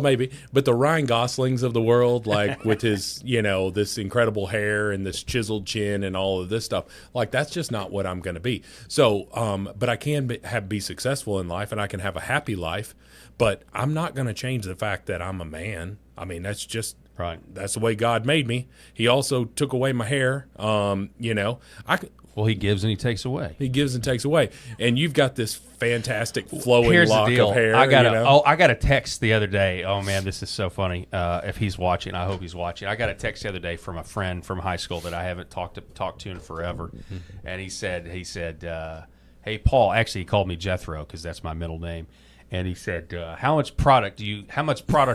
[SPEAKER 3] Maybe, but the Ryan Goslings of the world, like with his, this incredible hair and this chiseled chin and all of this stuff, like that's just not what I'm going to be. So, but I can be successful in life, and I can have a happy life, but I'm not going to change the fact that I'm a man. I mean, that's just right. That's the way God made me. He also took away my hair.
[SPEAKER 1] Well, He gives and He takes away.
[SPEAKER 3] He gives and takes away. And you've got this fantastic flowing lock of hair.
[SPEAKER 1] I got a text the other day. Oh, man, this is so funny. If he's watching, I hope he's watching. I got a text the other day from a friend from high school that I haven't talked to in forever. And he said, hey, Paul. Actually, he called me Jethro because that's my middle name. And he said, how much product are you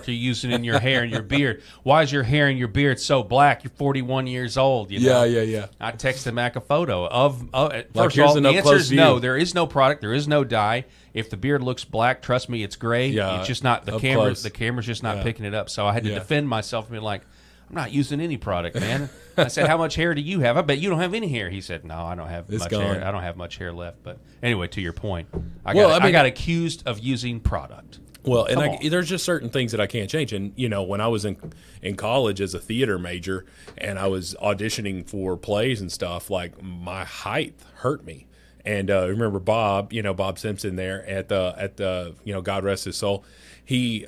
[SPEAKER 1] using in your hair and your beard? Why is your hair and your beard so black? You're 41 years old.
[SPEAKER 3] Yeah.
[SPEAKER 1] I texted him back a photo of
[SPEAKER 3] first of all, the answer is
[SPEAKER 1] no. There is no product. There is no dye. If the beard looks black, trust me, it's gray.
[SPEAKER 3] Yeah,
[SPEAKER 1] it's just not the camera. Close. The camera's just not picking it up. So I had to defend myself and be like, I'm not using any product, man. I said, how much hair do you have? I bet you don't have any hair. He said, no, I don't have much hair. I don't have much hair left. But anyway, to your point, I got accused of using product.
[SPEAKER 3] Well, there's just certain things that I can't change. And, when I was in college as a theater major and I was auditioning for plays and stuff, like my height hurt me. And remember Bob Simpson there at the God rest his soul. He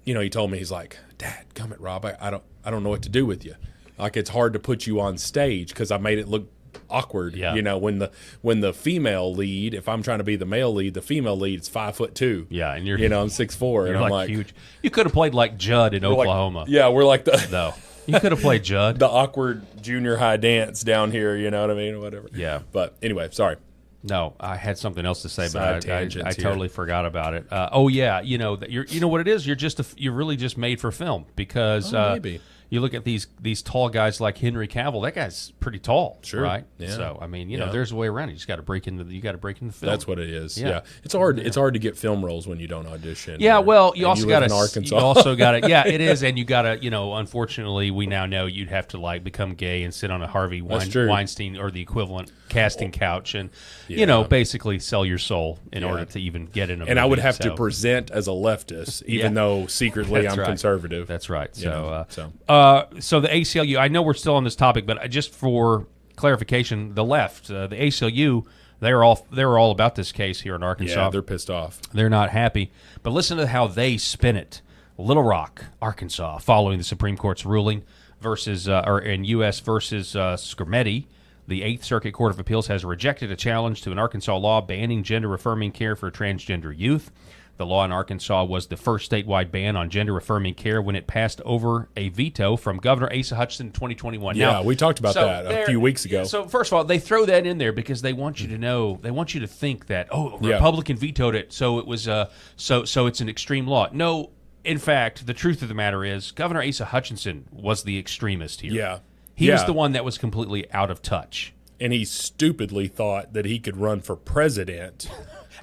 [SPEAKER 3] he told me, he's like, Dad, come at Rob. I don't know what to do with you. Like, it's hard to put you on stage because I made it look awkward.
[SPEAKER 1] Yeah.
[SPEAKER 3] When the female lead, if I'm trying to be the male lead, the female lead is 5'2".
[SPEAKER 1] Yeah, and you're
[SPEAKER 3] I'm 6'4", and I'm like
[SPEAKER 1] huge. You could have played like Judd in Oklahoma.
[SPEAKER 3] We're like the
[SPEAKER 1] no. You could have played Judd.
[SPEAKER 3] The awkward junior high dance down here. You know what I mean, or whatever.
[SPEAKER 1] Yeah.
[SPEAKER 3] But anyway, sorry.
[SPEAKER 1] No, I had something else to say, but I totally forgot about it. You know what it is. You're really just made for film because
[SPEAKER 3] maybe.
[SPEAKER 1] You look at these tall guys like Henry Cavill. That guy's pretty tall,
[SPEAKER 3] sure,
[SPEAKER 1] right?
[SPEAKER 3] Yeah.
[SPEAKER 1] So I mean, there's a way around it. You just got to break into the film.
[SPEAKER 3] That's what it is. Yeah. It's hard. It's hard to get film roles when you don't audition.
[SPEAKER 1] Yeah,
[SPEAKER 3] you also got
[SPEAKER 1] to. Yeah, it is, and you got to. Unfortunately, we now know you'd have to become gay and sit on a Harvey Weinstein or the equivalent casting couch, and basically sell your soul in order to even get in a movie.
[SPEAKER 3] And I would have to present as a leftist, even though secretly I'm conservative.
[SPEAKER 1] That's right. So the ACLU, I know we're still on this topic, but just for clarification, the left, the ACLU, they're all about this case here in Arkansas.
[SPEAKER 3] Yeah, they're pissed off.
[SPEAKER 1] They're not happy. But listen to how they spin it. Little Rock, Arkansas, following the Supreme Court's ruling in U.S. versus Scrimeti, the Eighth Circuit Court of Appeals has rejected a challenge to an Arkansas law banning gender-affirming care for transgender youth. The law in Arkansas was the first statewide ban on gender-affirming care when it passed over a veto from Governor Asa Hutchinson in 2021.
[SPEAKER 3] Yeah, we talked about that a few weeks ago.
[SPEAKER 1] So first of all, they throw that in there because they want you to know, they want you to think that, a Republican vetoed it, so it was so it's an extreme law. No, in fact, the truth of the matter is Governor Asa Hutchinson was the extremist here.
[SPEAKER 3] Yeah.
[SPEAKER 1] He was the one that was completely out of touch.
[SPEAKER 3] And he stupidly thought that he could run for president.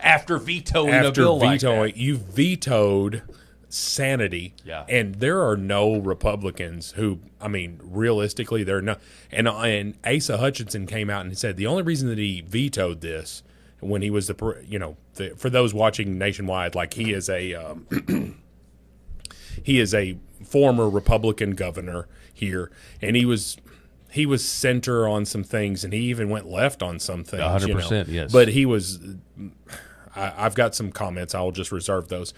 [SPEAKER 1] After vetoing a bill like that.
[SPEAKER 3] You vetoed sanity.
[SPEAKER 1] Yeah.
[SPEAKER 3] And there are no Republicans who, realistically, they're not. And Asa Hutchinson came out and said the only reason that he vetoed this when he was for those watching nationwide, like he is a he is a former Republican governor here, and he was center on some things, and he even went left on some things.
[SPEAKER 1] 100%, yes.
[SPEAKER 3] But he was, I've got some comments. I'll just reserve those.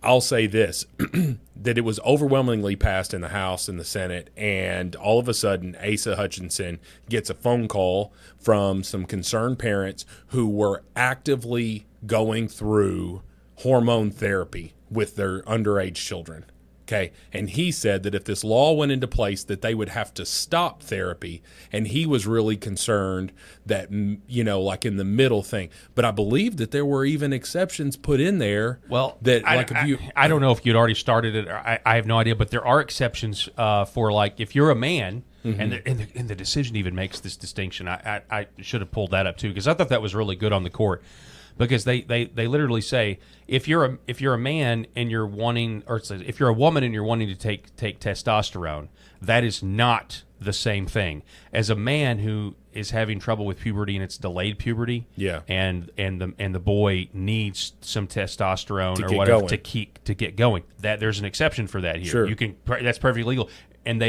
[SPEAKER 3] I'll say this, that it was overwhelmingly passed in the House and the Senate, and all of a sudden Asa Hutchinson gets a phone call from some concerned parents who were actively going through hormone therapy with their underage children. Okay, and he said that if this law went into place that they would have to stop therapy, and he was really concerned that, like in the middle thing. But I believe that there were even exceptions put in there.
[SPEAKER 1] Well,
[SPEAKER 3] that
[SPEAKER 1] I don't know if you'd already started it. Or I have no idea, but there are exceptions for like if you're a man, and the decision even makes this distinction. I should have pulled that up too because I thought that was really good on the court. Because they literally say if you're a man and you're wanting, or if you're a woman and you're wanting to take testosterone, that is not the same thing as a man who is having trouble with puberty and it's delayed puberty.
[SPEAKER 3] Yeah,
[SPEAKER 1] and the boy needs some testosterone
[SPEAKER 3] to
[SPEAKER 1] or
[SPEAKER 3] get
[SPEAKER 1] whatever
[SPEAKER 3] going.
[SPEAKER 1] to get going. That there's an exception for that here.
[SPEAKER 3] Sure.
[SPEAKER 1] You can that's perfectly legal, and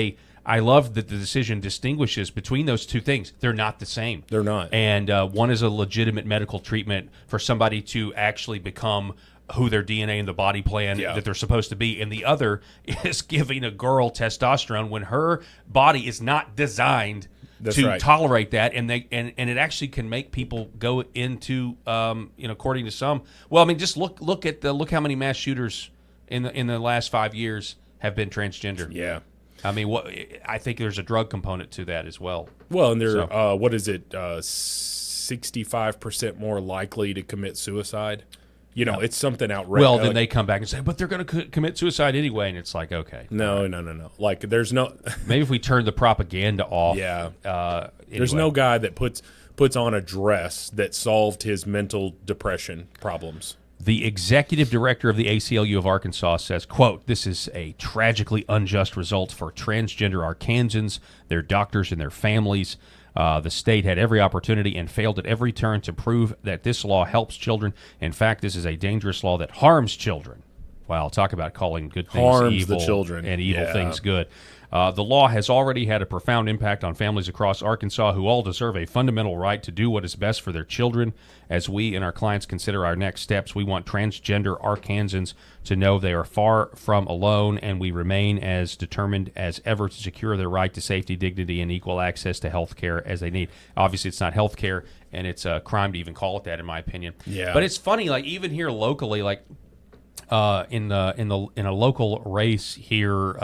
[SPEAKER 1] I love that the decision distinguishes between those two things. They're not the same.
[SPEAKER 3] They're not.
[SPEAKER 1] And one is a legitimate medical treatment for somebody to actually become who their DNA and the body plan that they're supposed to be. And the other is giving a girl testosterone when her body is not designed to tolerate that. And it actually can make people go into, according to some. Well, I mean, just look how many mass shooters in the last 5 years have been transgender.
[SPEAKER 3] Yeah.
[SPEAKER 1] I mean, I think there's a drug component to that as well.
[SPEAKER 3] Well, and they're, what is it, 65% more likely to commit suicide? It's something outrageous.
[SPEAKER 1] Well, then they come back and say, but they're going to commit suicide anyway, and it's like, okay.
[SPEAKER 3] No. Like, there's no...
[SPEAKER 1] Maybe if we turn the propaganda off.
[SPEAKER 3] Yeah.
[SPEAKER 1] Anyway.
[SPEAKER 3] There's no guy that puts on a dress that solved his mental depression problems.
[SPEAKER 1] The executive director of the ACLU of Arkansas says, quote, "This is a tragically unjust result for transgender Arkansans, their doctors, and their families. The state had every opportunity and failed at every turn to prove that this law helps children. In fact, this is a dangerous law that harms children." Wow, talk about calling good things
[SPEAKER 3] harms
[SPEAKER 1] evil
[SPEAKER 3] the children.
[SPEAKER 1] And evil things good. The law has already had a profound impact on families across Arkansas who all deserve a fundamental right to do what is best for their children. As we and our clients consider our next steps, we want transgender Arkansans to know they are far from alone, and we remain as determined as ever to secure their right to safety, dignity, and equal access to health care as they need. Obviously, it's not health care, and it's a crime to even call it that, in my opinion.
[SPEAKER 3] Yeah.
[SPEAKER 1] But it's funny, like even here locally, like in a local race here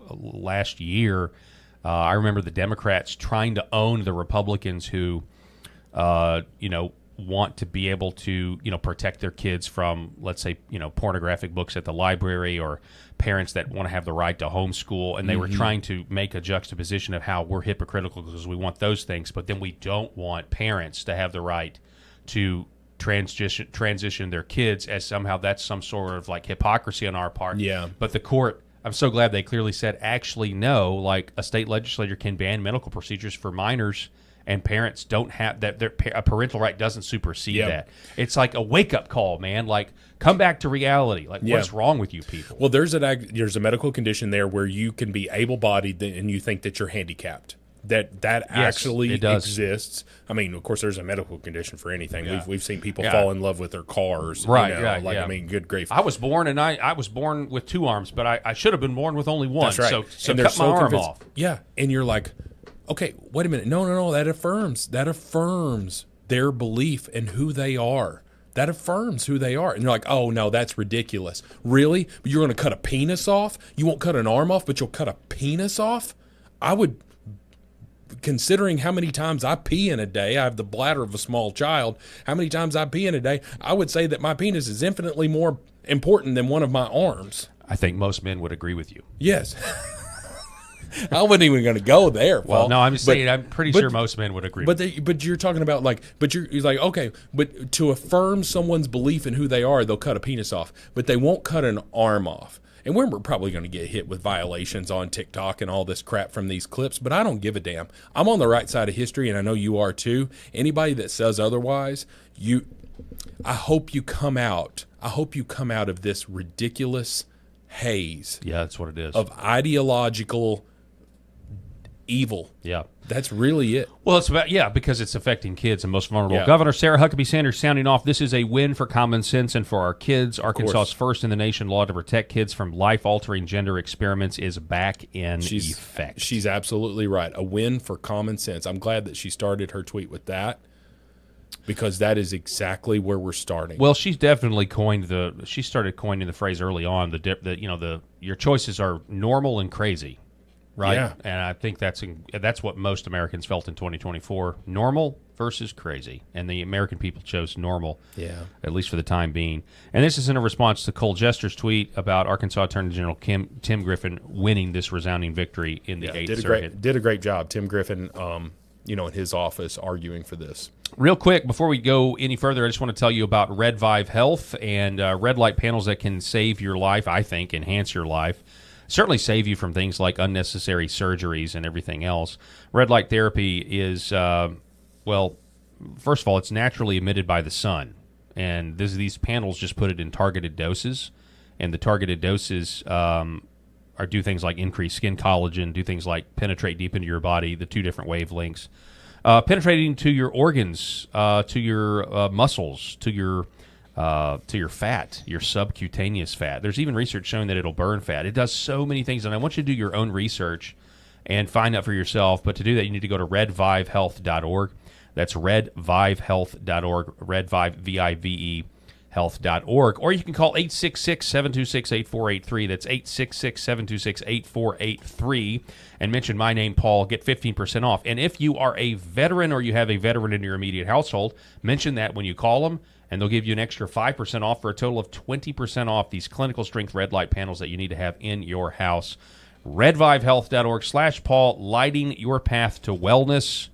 [SPEAKER 1] last year, I remember the Democrats trying to own the Republicans who, want to be able to, protect their kids from, let's say, pornographic books at the library, or parents that want to have the right to homeschool. And they were trying to make a juxtaposition of how we're hypocritical because we want those things, but then we don't want parents to have the right to transition their kids, as somehow that's some sort of like hypocrisy on our part.
[SPEAKER 3] Yeah.
[SPEAKER 1] But the court, I'm so glad they clearly said, actually, no, like a state legislature can ban medical procedures for minors, and parents don't have that. A parental right doesn't supersede that. It's like a wake up call, man. Like, come back to reality. Like, what's wrong with you people?
[SPEAKER 3] Well, there's a medical condition there where you can be able bodied and you think that you're handicapped. That actually exists. I mean, of course, there's a medical condition for anything.
[SPEAKER 1] Yeah.
[SPEAKER 3] We've seen people fall in love with their cars.
[SPEAKER 1] Right.
[SPEAKER 3] I mean, good grief.
[SPEAKER 1] I was born with two arms, but I should have been born with only one.
[SPEAKER 3] That's right.
[SPEAKER 1] So cut my arm off.
[SPEAKER 3] Yeah, and you're like, okay, wait a minute. No. That affirms their belief in who they are. That affirms who they are. And you're like, oh, no, that's ridiculous. Really? But you're going to cut a penis off? You won't cut an arm off, but you'll cut a penis off? I would... Considering how many times I pee in a day, I have the bladder of a small child, how many times I pee in a day, I would say that my penis is infinitely more important than one of my arms.
[SPEAKER 1] I think most men would agree with you.
[SPEAKER 3] Yes. I wasn't even going to go there, Paul.
[SPEAKER 1] Well, no, I'm just saying, I'm pretty sure most men would agree with you.
[SPEAKER 3] But you're talking about you're like, okay, but to affirm someone's belief in who they are, they'll cut a penis off, but they won't cut an arm off. And we're probably going to get hit with violations on TikTok and all this crap from these clips, but I don't give a damn. I'm on the right side of history, and I know you are too. Anybody that says otherwise, I hope you come out. I hope you come out of this ridiculous haze.
[SPEAKER 1] Yeah, that's what it is.
[SPEAKER 3] Of ideological evil.
[SPEAKER 1] Yeah.
[SPEAKER 3] That's really it.
[SPEAKER 1] Well, it's about, because it's affecting kids and most vulnerable.
[SPEAKER 3] Yeah.
[SPEAKER 1] Governor Sarah Huckabee Sanders sounding off, this is a win for common sense and for our kids. Arkansas's first in the nation law to protect kids from life-altering gender experiments is back in effect.
[SPEAKER 3] She's absolutely right. A win for common sense. I'm glad that she started her tweet with that, because that is exactly where we're starting.
[SPEAKER 1] Well, she's definitely she started coining the phrase early on, your choices are normal and crazy. Right,
[SPEAKER 3] Yeah.
[SPEAKER 1] And I think that's what most Americans felt in 2024: normal versus crazy, and the American people chose normal.
[SPEAKER 3] Yeah,
[SPEAKER 1] at least for the time being. And this is in a response to Cole Jester's tweet about Arkansas Attorney General Tim Griffin winning this resounding victory in the Eighth Circuit.
[SPEAKER 3] Did a great job, Tim Griffin. In his office arguing for this.
[SPEAKER 1] Real quick, before we go any further, I just want to tell you about Red Vive Health and red light panels that can save your life. I think enhance your life. Certainly save you from things like unnecessary surgeries and everything else. Red light therapy is, first of all, it's naturally emitted by the sun. And these panels just put it in targeted doses. And the targeted doses do things like increase skin collagen, do things like penetrate deep into your body, the two different wavelengths. Penetrating to your organs, to your muscles, to your fat, your subcutaneous fat. There's even research showing that it'll burn fat. It does so many things, and I want you to do your own research and find out for yourself. But to do that, you need to go to redvivehealth.org. That's redvivehealth.org, redvive, V-I-V-E, health.org. Or you can call 866-726-8483. That's 866-726-8483. And mention my name, Paul. Get 15% off. And if you are a veteran or you have a veteran in your immediate household, mention that when you call them, and they'll give you an extra 5% off for a total of 20% off these clinical strength red light panels that you need to have in your house. redvivehealth.org/Paul, lighting your path to wellness.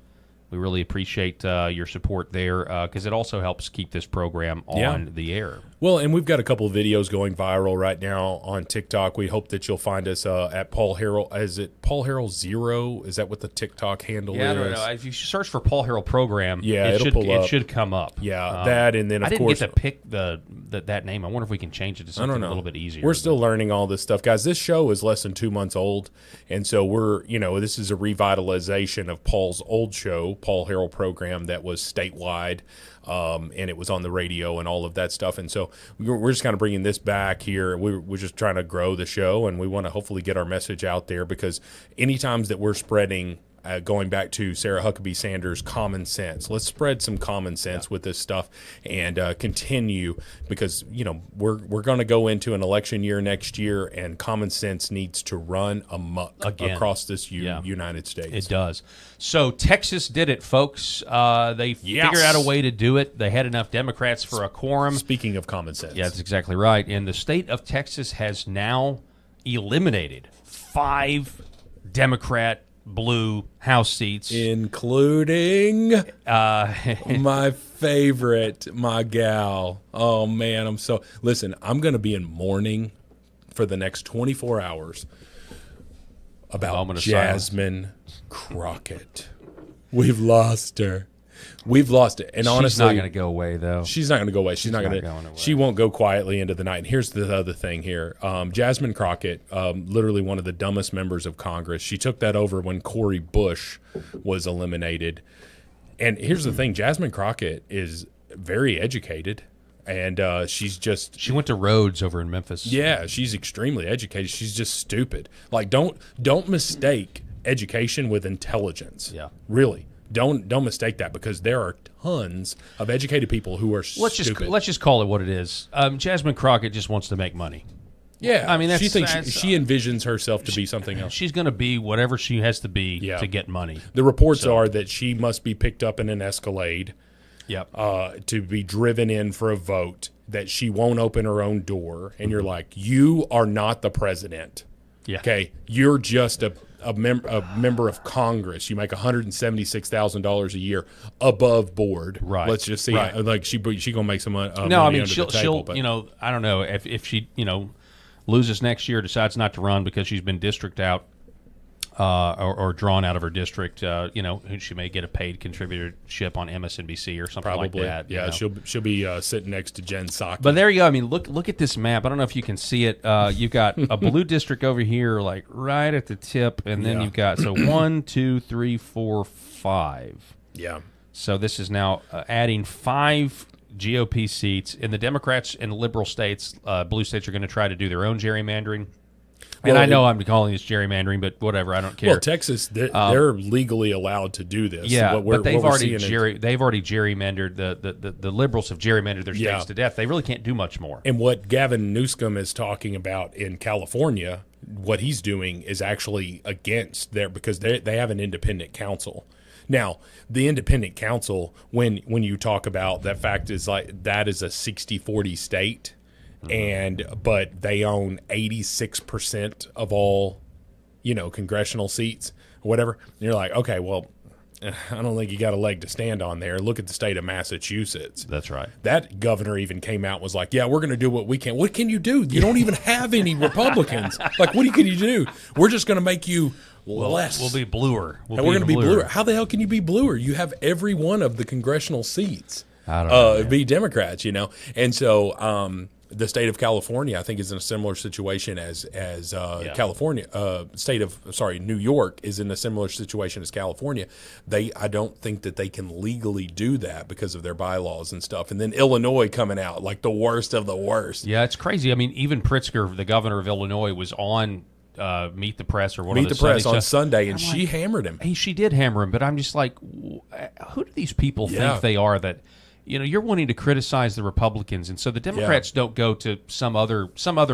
[SPEAKER 1] We really appreciate your support there because it also helps keep this program on the air.
[SPEAKER 3] Well, and we've got a couple of videos going viral right now on TikTok. We hope that you'll find us at Paul Harrell. Is it Paul Harrell 0? Is that what the TikTok handle is?
[SPEAKER 1] I don't know. If you search for Paul Harrell program,
[SPEAKER 3] it
[SPEAKER 1] should come up.
[SPEAKER 3] Yeah, that, and then of course...
[SPEAKER 1] I didn't get to pick that name. I wonder if we can change it to something a little bit easier.
[SPEAKER 3] We're still learning all this stuff. Guys, this show is less than 2 months old, and so this is a revitalization of Paul's old show, Paul Harrell program, that was statewide. And it was on the radio and all of that stuff. And so we're just kind of bringing this back here. We're just trying to grow the show, and we want to hopefully get our message out there, because any times that we're spreading, going back to Sarah Huckabee Sanders, common sense. Let's spread some common sense with this stuff and continue, because we're going to go into an election year next year, and common sense needs to run amok across this United States.
[SPEAKER 1] It does. So Texas did it, folks. They figured out a way to do it. They had enough Democrats for a quorum.
[SPEAKER 3] Speaking of common sense.
[SPEAKER 1] Yeah, that's exactly right. And the state of Texas has now eliminated 5 Democrat blue House seats,
[SPEAKER 3] including my favorite, my gal. Oh man, I'm going to be in mourning for the next 24 hours about Jasmine Crockett. We've lost her. We've lost it. And honestly,
[SPEAKER 1] she's not going to go away, though.
[SPEAKER 3] She's not going to go away. She's not going to. She won't go quietly into the night. And here's the other thing here. Jasmine Crockett, literally one of the dumbest members of Congress. She took that over when Cori Bush was eliminated. And here's the thing. Jasmine Crockett is very educated. And she
[SPEAKER 1] went to Rhodes over in Memphis.
[SPEAKER 3] Yeah, she's extremely educated. She's just stupid. Like, don't mistake education with intelligence.
[SPEAKER 1] Yeah.
[SPEAKER 3] Really. Don't mistake that, because there are tons of educated people who are stupid.
[SPEAKER 1] Let's just call it what it is. Jasmine Crockett just wants to make money.
[SPEAKER 3] Yeah, I mean, she envisions herself to be something else.
[SPEAKER 1] She's going to be whatever she has to be to get money.
[SPEAKER 3] The reports are that she must be picked up in an Escalade.
[SPEAKER 1] Yep.
[SPEAKER 3] To be driven in for a vote, that she won't open her own door, and you're like, you are not the president.
[SPEAKER 1] Yeah.
[SPEAKER 3] Okay, you're just a member of Congress. You make $176,000 a year above board.
[SPEAKER 1] Right.
[SPEAKER 3] Let's just see.
[SPEAKER 1] Right.
[SPEAKER 3] Like she gonna make some money.
[SPEAKER 1] No, I mean
[SPEAKER 3] under the table,
[SPEAKER 1] she'll I don't know if she loses next year, decides not to run because she's been district out. or drawn out of her district. She may get a paid contributorship on MSNBC or something
[SPEAKER 3] Probably.
[SPEAKER 1] like that.
[SPEAKER 3] Yeah, she'll be sitting next to Jen Psaki.
[SPEAKER 1] But there you go. I mean, look at this map. I don't know if you can see it. You've got a blue district over here, like right at the tip, and then you've got 1, 2, 3, 4, 5.
[SPEAKER 3] Yeah.
[SPEAKER 1] So this is now adding 5 GOP seats. In the Democrats and liberal states, blue states are going to try to do their own gerrymandering. And I know I'm calling this gerrymandering, but whatever, I don't care.
[SPEAKER 3] Well, Texas, they're legally allowed to do this.
[SPEAKER 1] Yeah, but they've already gerrymandered the liberals have gerrymandered their states to death. They really can't do much more.
[SPEAKER 3] And what Gavin Newsom is talking about in California, what he's doing is actually against there because they have an independent council. Now, the independent council, when you talk about that fact, is like that is a 60-40 state. But they own 86% of all, congressional seats or whatever. And you're like, okay, well, I don't think you got a leg to stand on there. Look at the state of Massachusetts.
[SPEAKER 1] That's right.
[SPEAKER 3] That governor even came out and was like, yeah, we're going to do what we can. What can you do? You don't even have any Republicans. Like, what can you do? We're just going to make you less.
[SPEAKER 1] We'll be bluer.
[SPEAKER 3] We're going to be bluer. How the hell can you be bluer? You have every one of the congressional seats.
[SPEAKER 1] I don't know.
[SPEAKER 3] Be Democrats, And so the state of California, I think, is in a similar situation as California. New York is in a similar situation as California. I don't think that they can legally do that because of their bylaws and stuff. And then Illinois coming out like the worst of the worst.
[SPEAKER 1] Yeah, it's crazy. I mean, even Pritzker, the governor of Illinois, was on Meet the Press or one
[SPEAKER 3] Meet
[SPEAKER 1] of the
[SPEAKER 3] the Press on
[SPEAKER 1] shows.
[SPEAKER 3] Sunday, and she hammered him.
[SPEAKER 1] She did hammer him, but I'm just like, who do these people think they are that? You're wanting to criticize the Republicans, and so the Democrats don't go to some other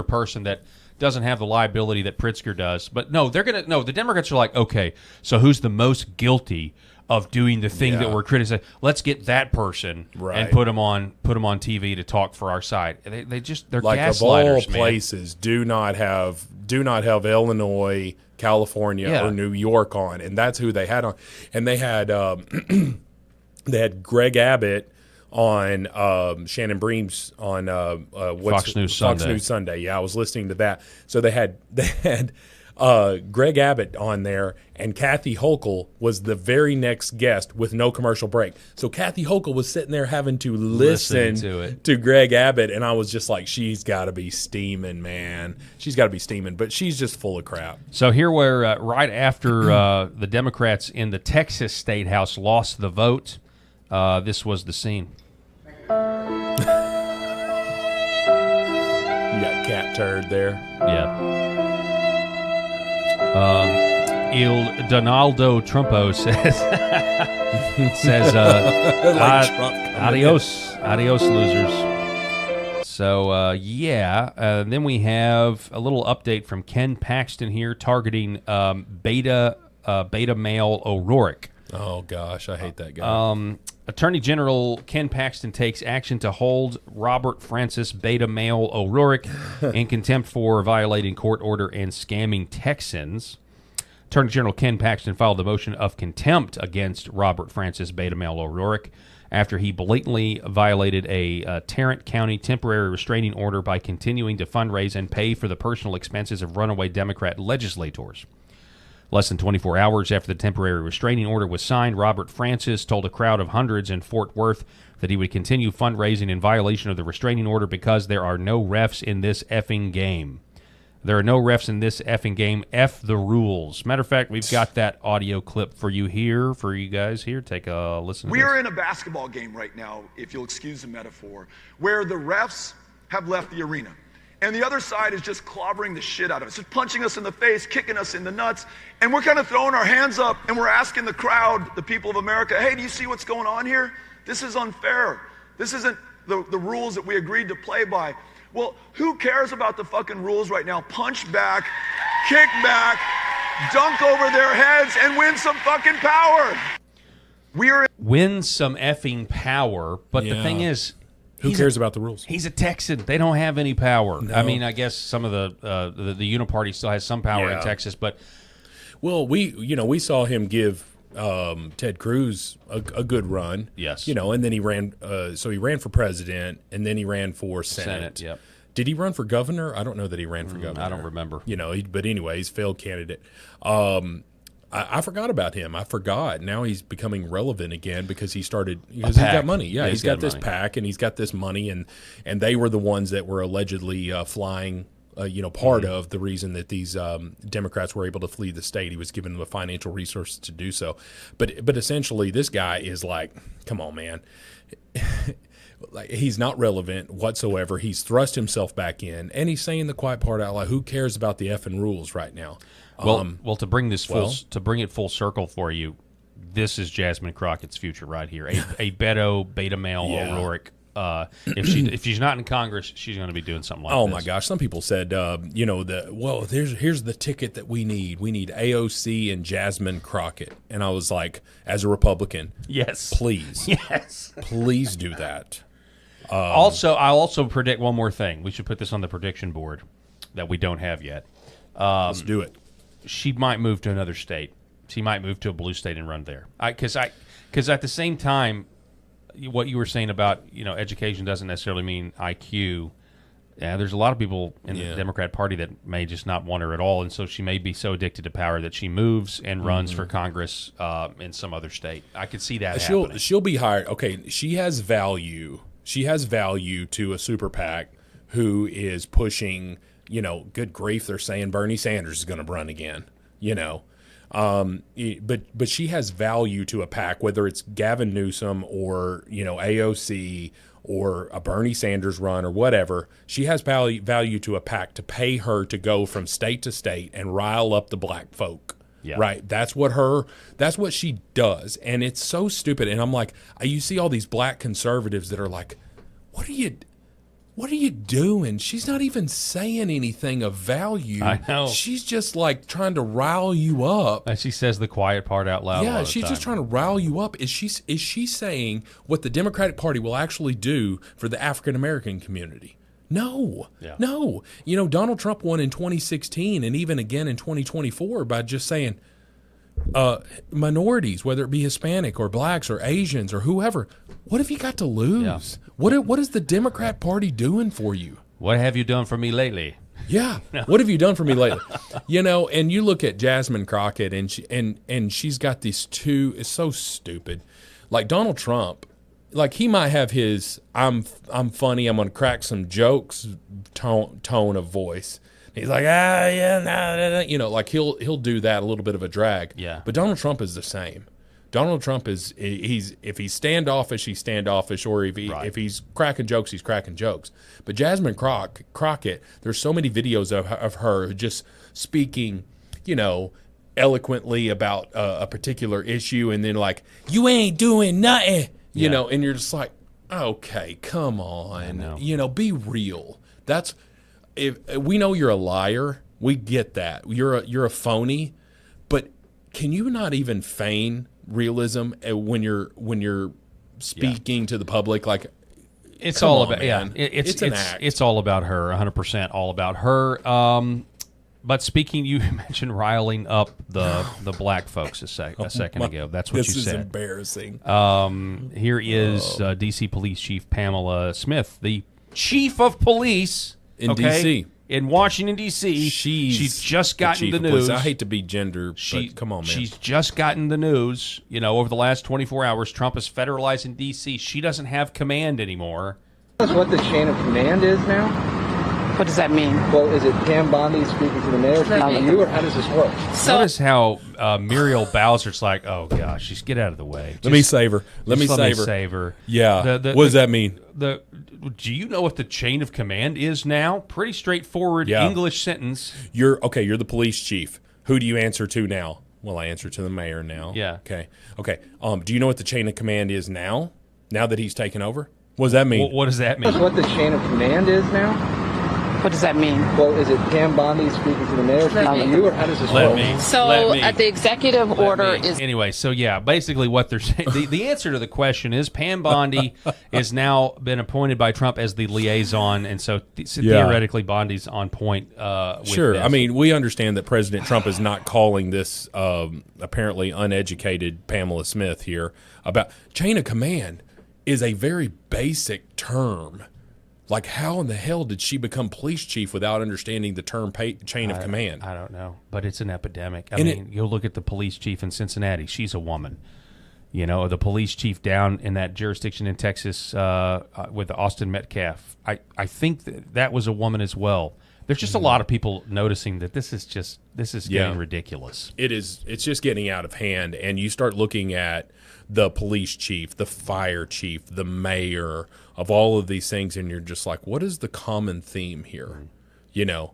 [SPEAKER 1] person that doesn't have the liability that Pritzker does. But the Democrats are like, okay, so who's the most guilty of doing the thing that we're criticizing? Let's get that person and put them on TV to talk for our side. They're
[SPEAKER 3] like
[SPEAKER 1] gaslighters,
[SPEAKER 3] of all
[SPEAKER 1] man.
[SPEAKER 3] places, do not have Illinois, California, or New York on, and that's who they had on. And they had they had Greg Abbott on Shannon Bream's on
[SPEAKER 1] Fox News
[SPEAKER 3] Sunday. Yeah, I was listening to that. So they had Greg Abbott on there, and Kathy Hochul was the very next guest with no commercial break. So Kathy Hochul was sitting there having to listen to Greg Abbott, and I was just like, she's got to be steaming, man. She's got to be steaming, but she's just full of crap.
[SPEAKER 1] So here we're right after the Democrats in the Texas State House lost the vote. This was the scene.
[SPEAKER 3] You got cat turd there.
[SPEAKER 1] Yeah. Il Donaldo Trumpo says adios losers. So then we have a little update from Ken Paxton here targeting beta male O'Rourke.
[SPEAKER 3] Oh gosh, I hate that guy.
[SPEAKER 1] Attorney General Ken Paxton takes action to hold Robert Francis Beta Male O'Rourke in contempt for violating court order and scamming Texans. Attorney General Ken Paxton filed a motion of contempt against Robert Francis Beta Male O'Rourke after he blatantly violated a Tarrant County temporary restraining order by continuing to fundraise and pay for the personal expenses of runaway Democrat legislators. Less than 24 hours after the temporary restraining order was signed, Robert Francis told a crowd of hundreds in Fort Worth that he would continue fundraising in violation of the restraining order because there are no refs in this effing game. There are no refs in this effing game. F the rules. Matter of fact, we've got that audio clip for you guys here. Take a listen to this.
[SPEAKER 4] We are in a basketball game right now, if you'll excuse the metaphor, where the refs have left the arena. And the other side is just clobbering the shit out of us, just punching us in the face, kicking us in the nuts. And we're kind of throwing our hands up and we're asking the crowd, the people of America, hey, do you see what's going on here? This is unfair. This isn't the rules that we agreed to play by. Well, who cares about the fucking rules right now? Punch back, kick back, dunk over their heads, and win some fucking power.
[SPEAKER 1] Win some effing power. But the thing is,
[SPEAKER 3] who cares about the rules?
[SPEAKER 1] He's a Texan. They don't have any power.
[SPEAKER 3] No.
[SPEAKER 1] I mean, I guess some of the Uniparty still has some power in Texas, but
[SPEAKER 3] we saw him give Ted Cruz a good run.
[SPEAKER 1] Yes.
[SPEAKER 3] And then he ran. So he ran for president, and then he ran for Senate.
[SPEAKER 1] Yep.
[SPEAKER 3] Did he run for governor? I don't know that he ran for governor.
[SPEAKER 1] I don't remember.
[SPEAKER 3] But anyway, he's a failed candidate. I forgot about him. I forgot. Now he's becoming relevant again because he's got money. Yeah, he's got this PAC and he's got this money, and they were the ones that were allegedly flying. Part of the reason that these Democrats were able to flee the state. He was giving them the financial resources to do so. But essentially, this guy is like, come on, man. Like, he's not relevant whatsoever. He's thrust himself back in, and he's saying the quiet part out loud. Who cares about the effing rules right now?
[SPEAKER 1] Well, to bring this to bring it full circle for you, this is Jasmine Crockett's future right here. A beta male O'Rourke. If she's not in Congress, she's going to be doing something like this.
[SPEAKER 3] Oh my gosh! Some people said, here's the ticket that we need. We need AOC and Jasmine Crockett. And I was like, as a Republican,
[SPEAKER 1] yes,
[SPEAKER 3] please,
[SPEAKER 1] yes,
[SPEAKER 3] please do that.
[SPEAKER 1] I'll also predict one more thing. We should put this on the prediction board that we don't have yet.
[SPEAKER 3] Let's do it.
[SPEAKER 1] She might move to another state. She might move to a blue state and run there. Because at the same time, what you were saying about education doesn't necessarily mean IQ. Yeah, there's a lot of people in the Democrat Party that may just not want her at all, and so she may be so addicted to power that she moves and runs for Congress in some other state. I could see that happening.
[SPEAKER 3] She'll be hired. Okay, she has value. She has value to a super PAC who is pushing. Good grief, they're saying Bernie Sanders is going to run again. But she has value to a PAC, whether it's Gavin Newsom or AOC or a Bernie Sanders run or whatever. She has value to a PAC to pay her to go from state to state and rile up the black folk.
[SPEAKER 1] Yeah.
[SPEAKER 3] Right. That's what she does. And it's so stupid. And I'm like, you see all these black conservatives that are like, what are you doing? She's not even saying anything of value.
[SPEAKER 1] I know.
[SPEAKER 3] She's just like trying to rile you up.
[SPEAKER 1] And she says the quiet part out loud.
[SPEAKER 3] Yeah, she's just trying to rile you up. Is she saying what the Democratic Party will actually do for the African American community? No.
[SPEAKER 1] Yeah.
[SPEAKER 3] No. Donald Trump won in 2016 and even again in 2024 by just saying minorities, whether it be Hispanic or blacks or Asians or whoever, what have you got to lose?
[SPEAKER 1] Yeah.
[SPEAKER 3] What is the Democrat Party doing for you?
[SPEAKER 1] What have you done for me lately?
[SPEAKER 3] Yeah. No. What have you done for me lately? And you look at Jasmine Crockett and she's got these two. It's so stupid. Like Donald Trump, like he might have his I'm funny, I'm gonna crack some jokes tone of voice. He's like, like he'll do that, a little bit of a drag.
[SPEAKER 1] Yeah.
[SPEAKER 3] But Donald Trump is the same. Donald Trump if he's standoffish, he's standoffish, or if he's cracking jokes, he's cracking jokes. But Jasmine Crockett, there's so many videos of her just speaking, eloquently about a particular issue, and then like, you ain't doing nothing, you know, and you're just like, okay, come on, be real. That's if we know you're a liar, we get that you're a phony, but can you not even feign realism when you're speaking to the public? Like,
[SPEAKER 1] it's all about
[SPEAKER 3] man.
[SPEAKER 1] It's
[SPEAKER 3] an act.
[SPEAKER 1] It's all about her, 100% all about her. But speaking, you mentioned riling up the black folks a second ago. That's what you said.
[SPEAKER 3] This is embarrassing.
[SPEAKER 1] Here is D.C. Police Chief Pamela Smith, the chief of police
[SPEAKER 3] in D.C.
[SPEAKER 1] In Washington, D.C. She's just gotten the news.
[SPEAKER 3] I hate to be gender, but come on, man.
[SPEAKER 1] She's just gotten the news. Over the last 24 hours, Trump is federalizing D.C. She doesn't have command anymore.
[SPEAKER 5] That's what the chain of command is now?
[SPEAKER 6] What does that mean?
[SPEAKER 5] Well, is it Pam Bondi speaking to the mayor, speaking to you, or how does this work?
[SPEAKER 1] So, notice how Muriel Bowser's like, oh, gosh, just get out of the way.
[SPEAKER 3] Let me save her. Let me save her. Yeah. What does that mean?
[SPEAKER 1] Do you know what the chain of command is now? Pretty straightforward English sentence.
[SPEAKER 3] You're the police chief. Who do you answer to now? Well, I answer to the mayor now.
[SPEAKER 1] Yeah.
[SPEAKER 3] Okay. Do you know what the chain of command is now? Now that he's taken over? What does that mean?
[SPEAKER 1] What does that mean?
[SPEAKER 5] That's what the chain of command is now?
[SPEAKER 6] What does that mean?
[SPEAKER 5] Well, is it Pam Bondi speaking to the mayor, speaking to you, or how does this work?
[SPEAKER 6] The executive order is...
[SPEAKER 1] Anyway, so yeah, basically what they're saying, the answer to the question is Pam Bondi is now been appointed by Trump as the liaison, and so theoretically Bondi's on point with
[SPEAKER 3] Sure.
[SPEAKER 1] this.
[SPEAKER 3] I mean, we understand that President Trump is not calling this apparently uneducated Pamela Smith here about chain of command is a very basic term Like, how in the hell did she become police chief without understanding the term chain of command?
[SPEAKER 1] I don't know, but it's an epidemic. I mean, you'll look at the police chief in Cincinnati. She's a woman. You know, the police chief down in that jurisdiction in Texas with Austin Metcalf. I think that was a woman as well. There's just a lot of people noticing that this is getting ridiculous.
[SPEAKER 3] It is. It's just getting out of hand, and you start looking at the police chief, the fire chief, the mayor of all of these things, and you're just like, what is the common theme here? You know,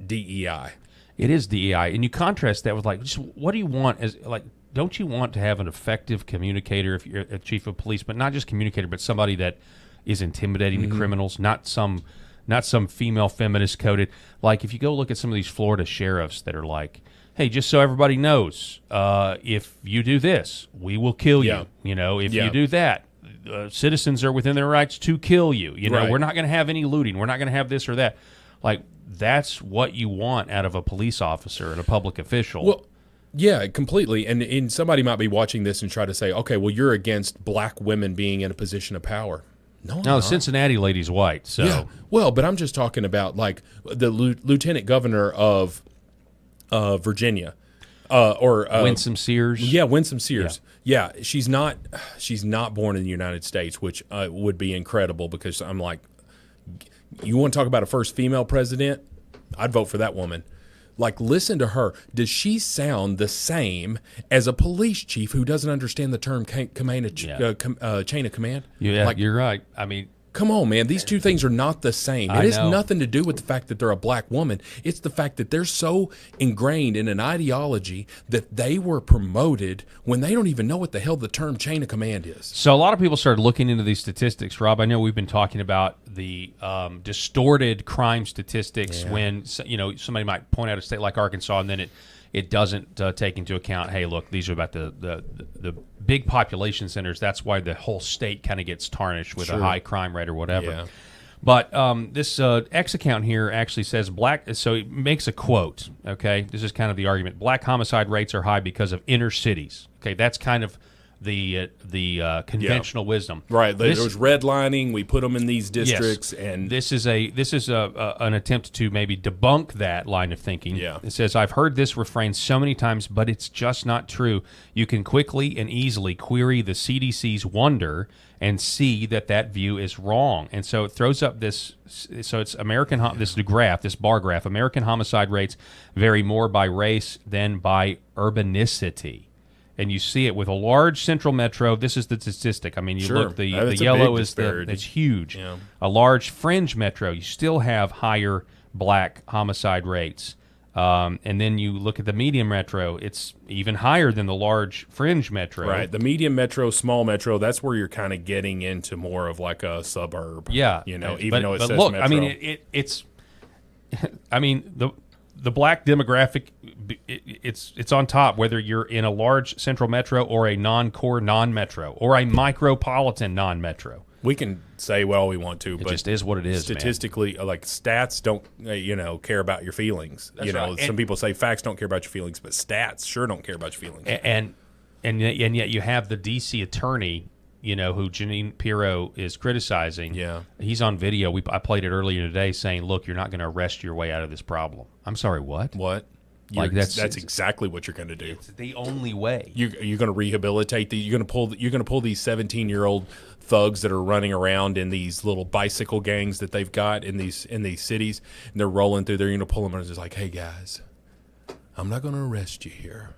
[SPEAKER 3] DEI.
[SPEAKER 1] It is DEI, and you contrast that with like, just what do you want as like? Don't you want to have an effective communicator if you're a chief of police, but not just communicator, but somebody that is intimidating to criminals, not some female feminist coded. Like if you go look at some of these Florida sheriffs that are like, hey, just so everybody knows, if you do this, we will kill you. You know, if you do that, citizens are within their rights to kill you. You know, we're not going to have any looting. We're not going to have this or that. Like that's what you want out of a police officer and a public official.
[SPEAKER 3] Well, yeah, completely. And somebody might be watching this and try to say, okay, well, you're against black women being in a position of power. No,
[SPEAKER 1] the Cincinnati lady's white. So
[SPEAKER 3] yeah. Well, but I'm just talking about like the lieutenant governor of Virginia, or
[SPEAKER 1] Winsome Sears.
[SPEAKER 3] Yeah, Winsome Sears. Yeah, she's not born in the United States, which would be incredible because I'm like, you want to talk about a first female president? I'd vote for that woman. Like, listen to her. Does she sound the same as a police chief who doesn't understand the term chain of command?
[SPEAKER 1] Yeah,
[SPEAKER 3] like,
[SPEAKER 1] you're right. I mean,
[SPEAKER 3] come on, man. These two things are not the same. It has nothing to do with the fact that they're a black woman. It's the fact that they're so ingrained in an ideology that they were promoted when they don't even know what the hell the term chain of command is.
[SPEAKER 1] So a lot of people started looking into these statistics, Rob. I know we've been talking about the distorted crime statistics when, you know, somebody might point out a state like Arkansas and then it doesn't take into account, hey, look, these are about the big population centers. That's why the whole state kind of gets tarnished with a high crime rate or whatever. Yeah. But this X account here actually says so it makes a quote, okay? This is kind of the argument. Black homicide rates are high because of inner cities. Okay, that's kind of the conventional wisdom.
[SPEAKER 3] Right. There was redlining. We put them in these districts, and
[SPEAKER 1] this is an attempt to maybe debunk that line of thinking.
[SPEAKER 3] Yeah.
[SPEAKER 1] It says, I've heard this refrain so many times, but it's just not true. You can quickly and easily query the CDC's wonder and see that view is wrong. And so it throws up this. So it's this graph, this bar graph. American homicide rates vary more by race than by urbanicity. And you see it with a large central metro. This is the statistic. I mean, you look, the yellow is it's huge. Yeah. A large fringe metro, you still have higher black homicide rates. And then you look at the medium metro, it's even higher than the large fringe metro.
[SPEAKER 3] Right. The medium metro, small metro, that's where you're kind of getting into more of like a suburb.
[SPEAKER 1] Yeah.
[SPEAKER 3] You know, even though it says
[SPEAKER 1] look,
[SPEAKER 3] metro.
[SPEAKER 1] I mean, it's I mean, the black demographic, it's on top, whether you're in a large central metro or a non-core non-metro or a micropolitan non-metro.
[SPEAKER 3] We can say what all we want to, but
[SPEAKER 1] it just is what it is.
[SPEAKER 3] Statistically,
[SPEAKER 1] man.
[SPEAKER 3] Like stats don't, care about your feelings.
[SPEAKER 1] That's right.
[SPEAKER 3] Some people say facts don't care about your feelings, but stats sure don't care about your feelings.
[SPEAKER 1] And yet you have the D.C. attorney, who Jeanine Pirro is criticizing.
[SPEAKER 3] Yeah,
[SPEAKER 1] he's on video. I played it earlier today, saying, "Look, you're not going to arrest your way out of this problem." I'm sorry, what?
[SPEAKER 3] What? That's exactly what you're going to do.
[SPEAKER 1] It's the only way.
[SPEAKER 3] You're going to rehabilitate you're going to pull these 17-year-old thugs that are running around in these little bicycle gangs that they've got in these cities, and they're rolling through. They're going to pull them and it's just like, "Hey guys, I'm not going to arrest you here,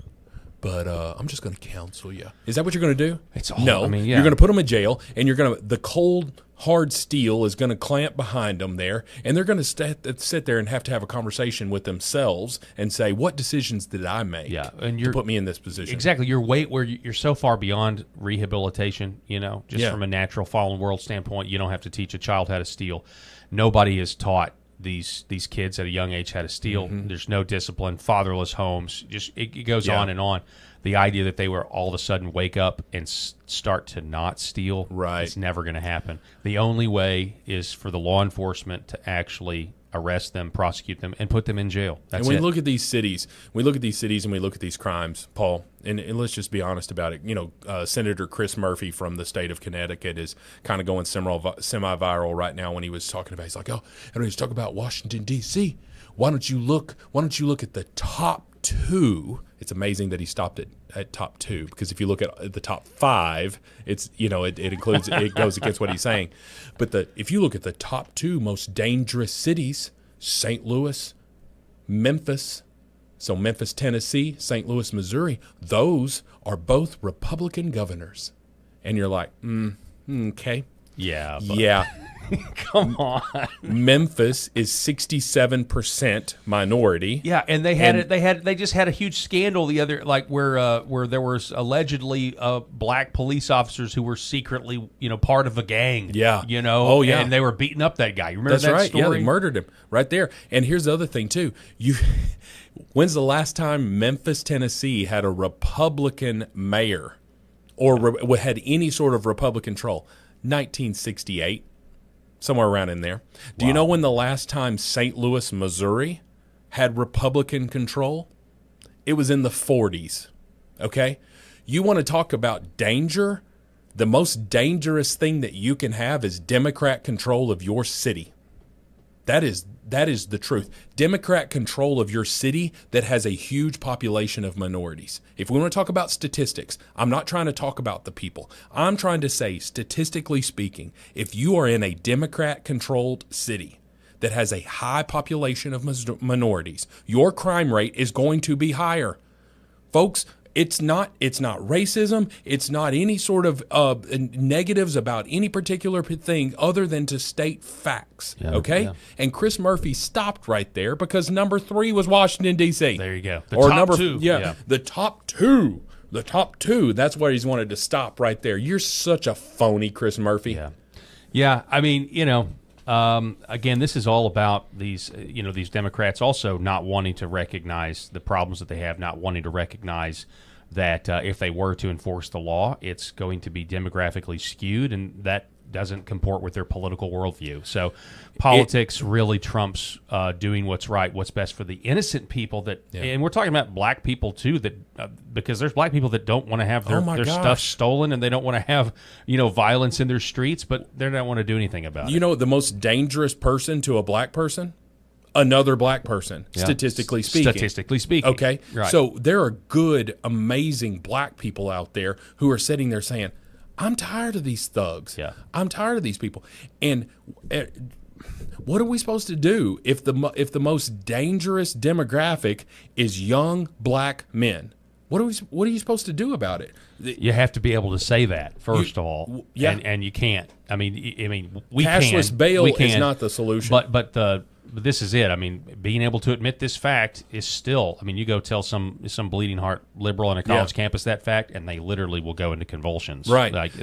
[SPEAKER 3] but I'm just going to counsel you." Is that what you're going to do?
[SPEAKER 1] It's all,
[SPEAKER 3] no. You're going to put them in jail, and the cold hard steel is going to clamp behind them there, and they're going to sit there and have to have a conversation with themselves and say, "What decisions did I make?
[SPEAKER 1] To
[SPEAKER 3] put me in this position?"
[SPEAKER 1] Exactly. You're so far beyond rehabilitation. From a natural fallen world standpoint, you don't have to teach a child how to steal. Nobody is taught these kids at a young age how to steal. Mm-hmm. There's no discipline. Fatherless homes. It goes on and on. The idea that they will all of a sudden wake up and start to not steal,
[SPEAKER 3] right?
[SPEAKER 1] It's never going to happen. The only way is for the law enforcement to actually arrest them, prosecute them, and put them in jail. That's
[SPEAKER 3] and we
[SPEAKER 1] it.
[SPEAKER 3] look at these cities, and we look at these crimes, Paul, and let's just be honest about it. Senator Chris Murphy from the state of Connecticut is kind of going semi-viral right now when he was talking about, he's like, and he's talking about Washington, D.C. Why don't you look at the top 2? It's amazing that he stopped at top 2, because if you look at the top 5, it's it includes it goes against what he's saying. But if you look at the top 2 most dangerous cities, St. Louis, Memphis, so Memphis, Tennessee, St. Louis, Missouri, those are both Republican governors. And you're like, okay.
[SPEAKER 1] Yeah.
[SPEAKER 3] Yeah.
[SPEAKER 1] Come on.
[SPEAKER 3] Memphis is 67% minority.
[SPEAKER 1] Yeah, and they just had a huge scandal the other, like where there was allegedly black police officers who were secretly part of a gang.
[SPEAKER 3] Yeah.
[SPEAKER 1] Oh yeah. And they were beating up that guy. You remember
[SPEAKER 3] That's
[SPEAKER 1] that
[SPEAKER 3] right.
[SPEAKER 1] story?
[SPEAKER 3] Yeah, they murdered him right there. And here's the other thing too. When's the last time Memphis, Tennessee had a Republican mayor or had any sort of Republican control? 1968. Somewhere around in there. Do you know when the last time St. Louis, Missouri had Republican control? It was in the 40s. Okay? You want to talk about danger? The most dangerous thing that you can have is Democrat control of your city. That is the truth. Democrat control of your city that has a huge population of minorities. If we want to talk about statistics, I'm not trying to talk about the people. I'm trying to say, statistically speaking, if you are in a Democrat-controlled city that has a high population of minorities, your crime rate is going to be higher. Folks, it's not racism. It's not any sort of negatives about any particular thing other than to state facts.
[SPEAKER 1] Yeah,
[SPEAKER 3] okay?
[SPEAKER 1] yeah.
[SPEAKER 3] And Chris Murphy stopped right there because number 3 was Washington, D.C.
[SPEAKER 1] There you go. The
[SPEAKER 3] or
[SPEAKER 1] top
[SPEAKER 3] number
[SPEAKER 1] 2.
[SPEAKER 3] Yeah, the top 2. The top 2. That's where he's wanted to stop right there. You're such a phony, Chris Murphy.
[SPEAKER 1] Yeah. Yeah. I mean, again, this is all about these Democrats also not wanting to recognize the problems that they have, not wanting to recognize that if they were to enforce the law, it's going to be demographically skewed, and that doesn't comport with their political worldview. So politics really trumps doing what's right, what's best for the innocent people and we're talking about black people too, that because there's black people that don't want to have their stuff stolen, and they don't want to have violence in their streets, but they don't want to do anything about it.
[SPEAKER 3] The most dangerous person to a black person? Another black person, statistically speaking. Okay?
[SPEAKER 1] Right.
[SPEAKER 3] So there are good, amazing black people out there who are sitting there saying, I'm tired of these thugs.
[SPEAKER 1] Yeah.
[SPEAKER 3] I'm tired of these people. And what are we supposed to do if the most dangerous demographic is young black men? What are you supposed to do about it?
[SPEAKER 1] You have to be able to say that first of all, and you can't. I mean, we
[SPEAKER 3] cashless bail is not the solution.
[SPEAKER 1] But this is it. I mean, being able to admit this fact is still. I mean, you go tell some bleeding heart liberal on a college campus that fact, and they literally will go into convulsions.
[SPEAKER 3] Right.
[SPEAKER 1] Like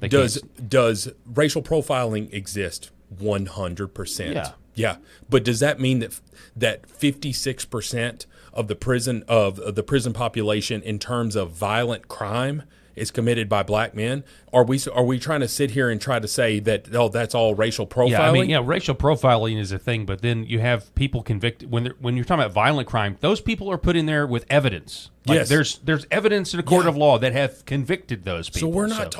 [SPEAKER 3] does racial profiling exist? 100%.
[SPEAKER 1] Yeah.
[SPEAKER 3] Yeah. But does that mean that 56% of the prison population in terms of violent crime is committed by black men? Are we trying to sit here and try to say that that's all racial profiling?
[SPEAKER 1] Yeah, I mean, racial profiling is a thing, but then you have people convicted when you're talking about violent crime. Those people are put in there with evidence. Like there's evidence in a court of law that have convicted those people.
[SPEAKER 3] So we're not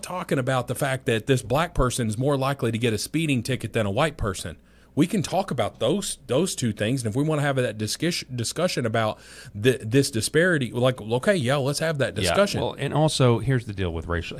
[SPEAKER 3] talking about the fact that this black person is more likely to get a speeding ticket than a white person. We can talk about those two things, and if we want to have that discussion about this disparity, like, okay, let's have that discussion.
[SPEAKER 1] Yeah. Well, and also here's the deal with racial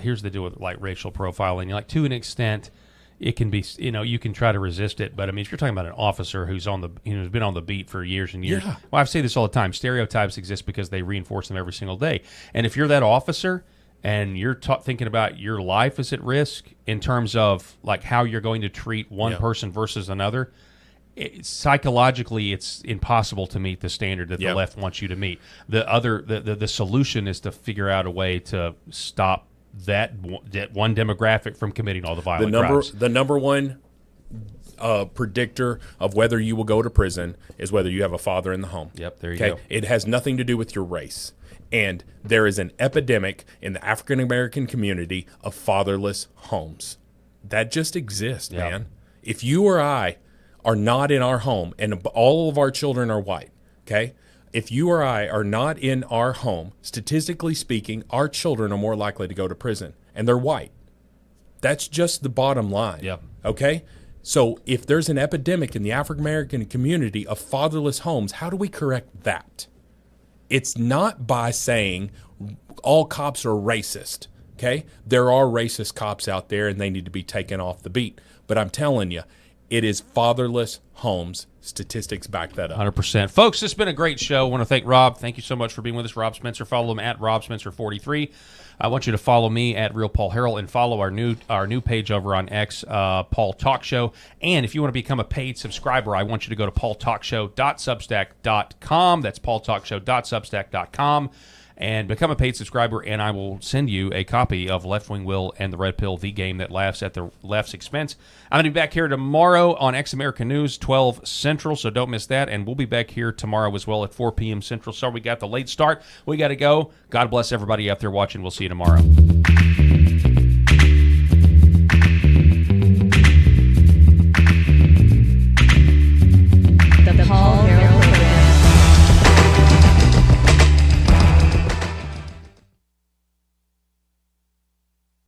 [SPEAKER 1] profiling. Like, to an extent, it can be, you can try to resist it, but I mean, if you're talking about an officer who's who's been on the beat for years and years, well, I say this all the time: stereotypes exist because they reinforce them every single day. And if you're that officer and you're thinking about your life is at risk in terms of like how you're going to treat one person versus another, psychologically it's impossible to meet the standard that the left wants you to meet. The solution is to figure out a way to stop that one demographic from committing all the violent crimes.
[SPEAKER 3] The number one predictor of whether you will go to prison is whether you have a father in the home.
[SPEAKER 1] Yep, there you go.
[SPEAKER 3] It has nothing to do with your race. And there is an epidemic in the African American community of fatherless homes. That just exists, man. If you or I are not in our home, and all of our children are white, okay? If you or I are not in our home, statistically speaking, our children are more likely to go to prison, and they're white. That's just the bottom line.
[SPEAKER 1] Yep.
[SPEAKER 3] Okay? So if there's an epidemic in the African American community of fatherless homes, how do we correct that? It's not by saying all cops are racist. Okay? There are racist cops out there, and they need to be taken off the beat. But I'm telling you, it is fatherless homes. Statistics back that up.
[SPEAKER 1] 100%. Folks, this has been a great show. I want to thank Rob. Thank you so much for being with us, Rob Spencer. Follow him at Rob Spencer43. I want you to follow me at Real Paul Harrell and follow our new page over on X, Paul Talk Show. And if you want to become a paid subscriber, I want you to go to paultalkshow.substack.com. That's paultalkshow.substack.com. And become a paid subscriber, and I will send you a copy of Left Wing Will and the Red Pill, the game that laughs at the left's expense. I'm going to be back here tomorrow on X American News, 12 Central, so don't miss that. And we'll be back here tomorrow as well at 4 p.m. Central. Sorry we got the late start. We got to go. God bless everybody out there watching. We'll see you tomorrow.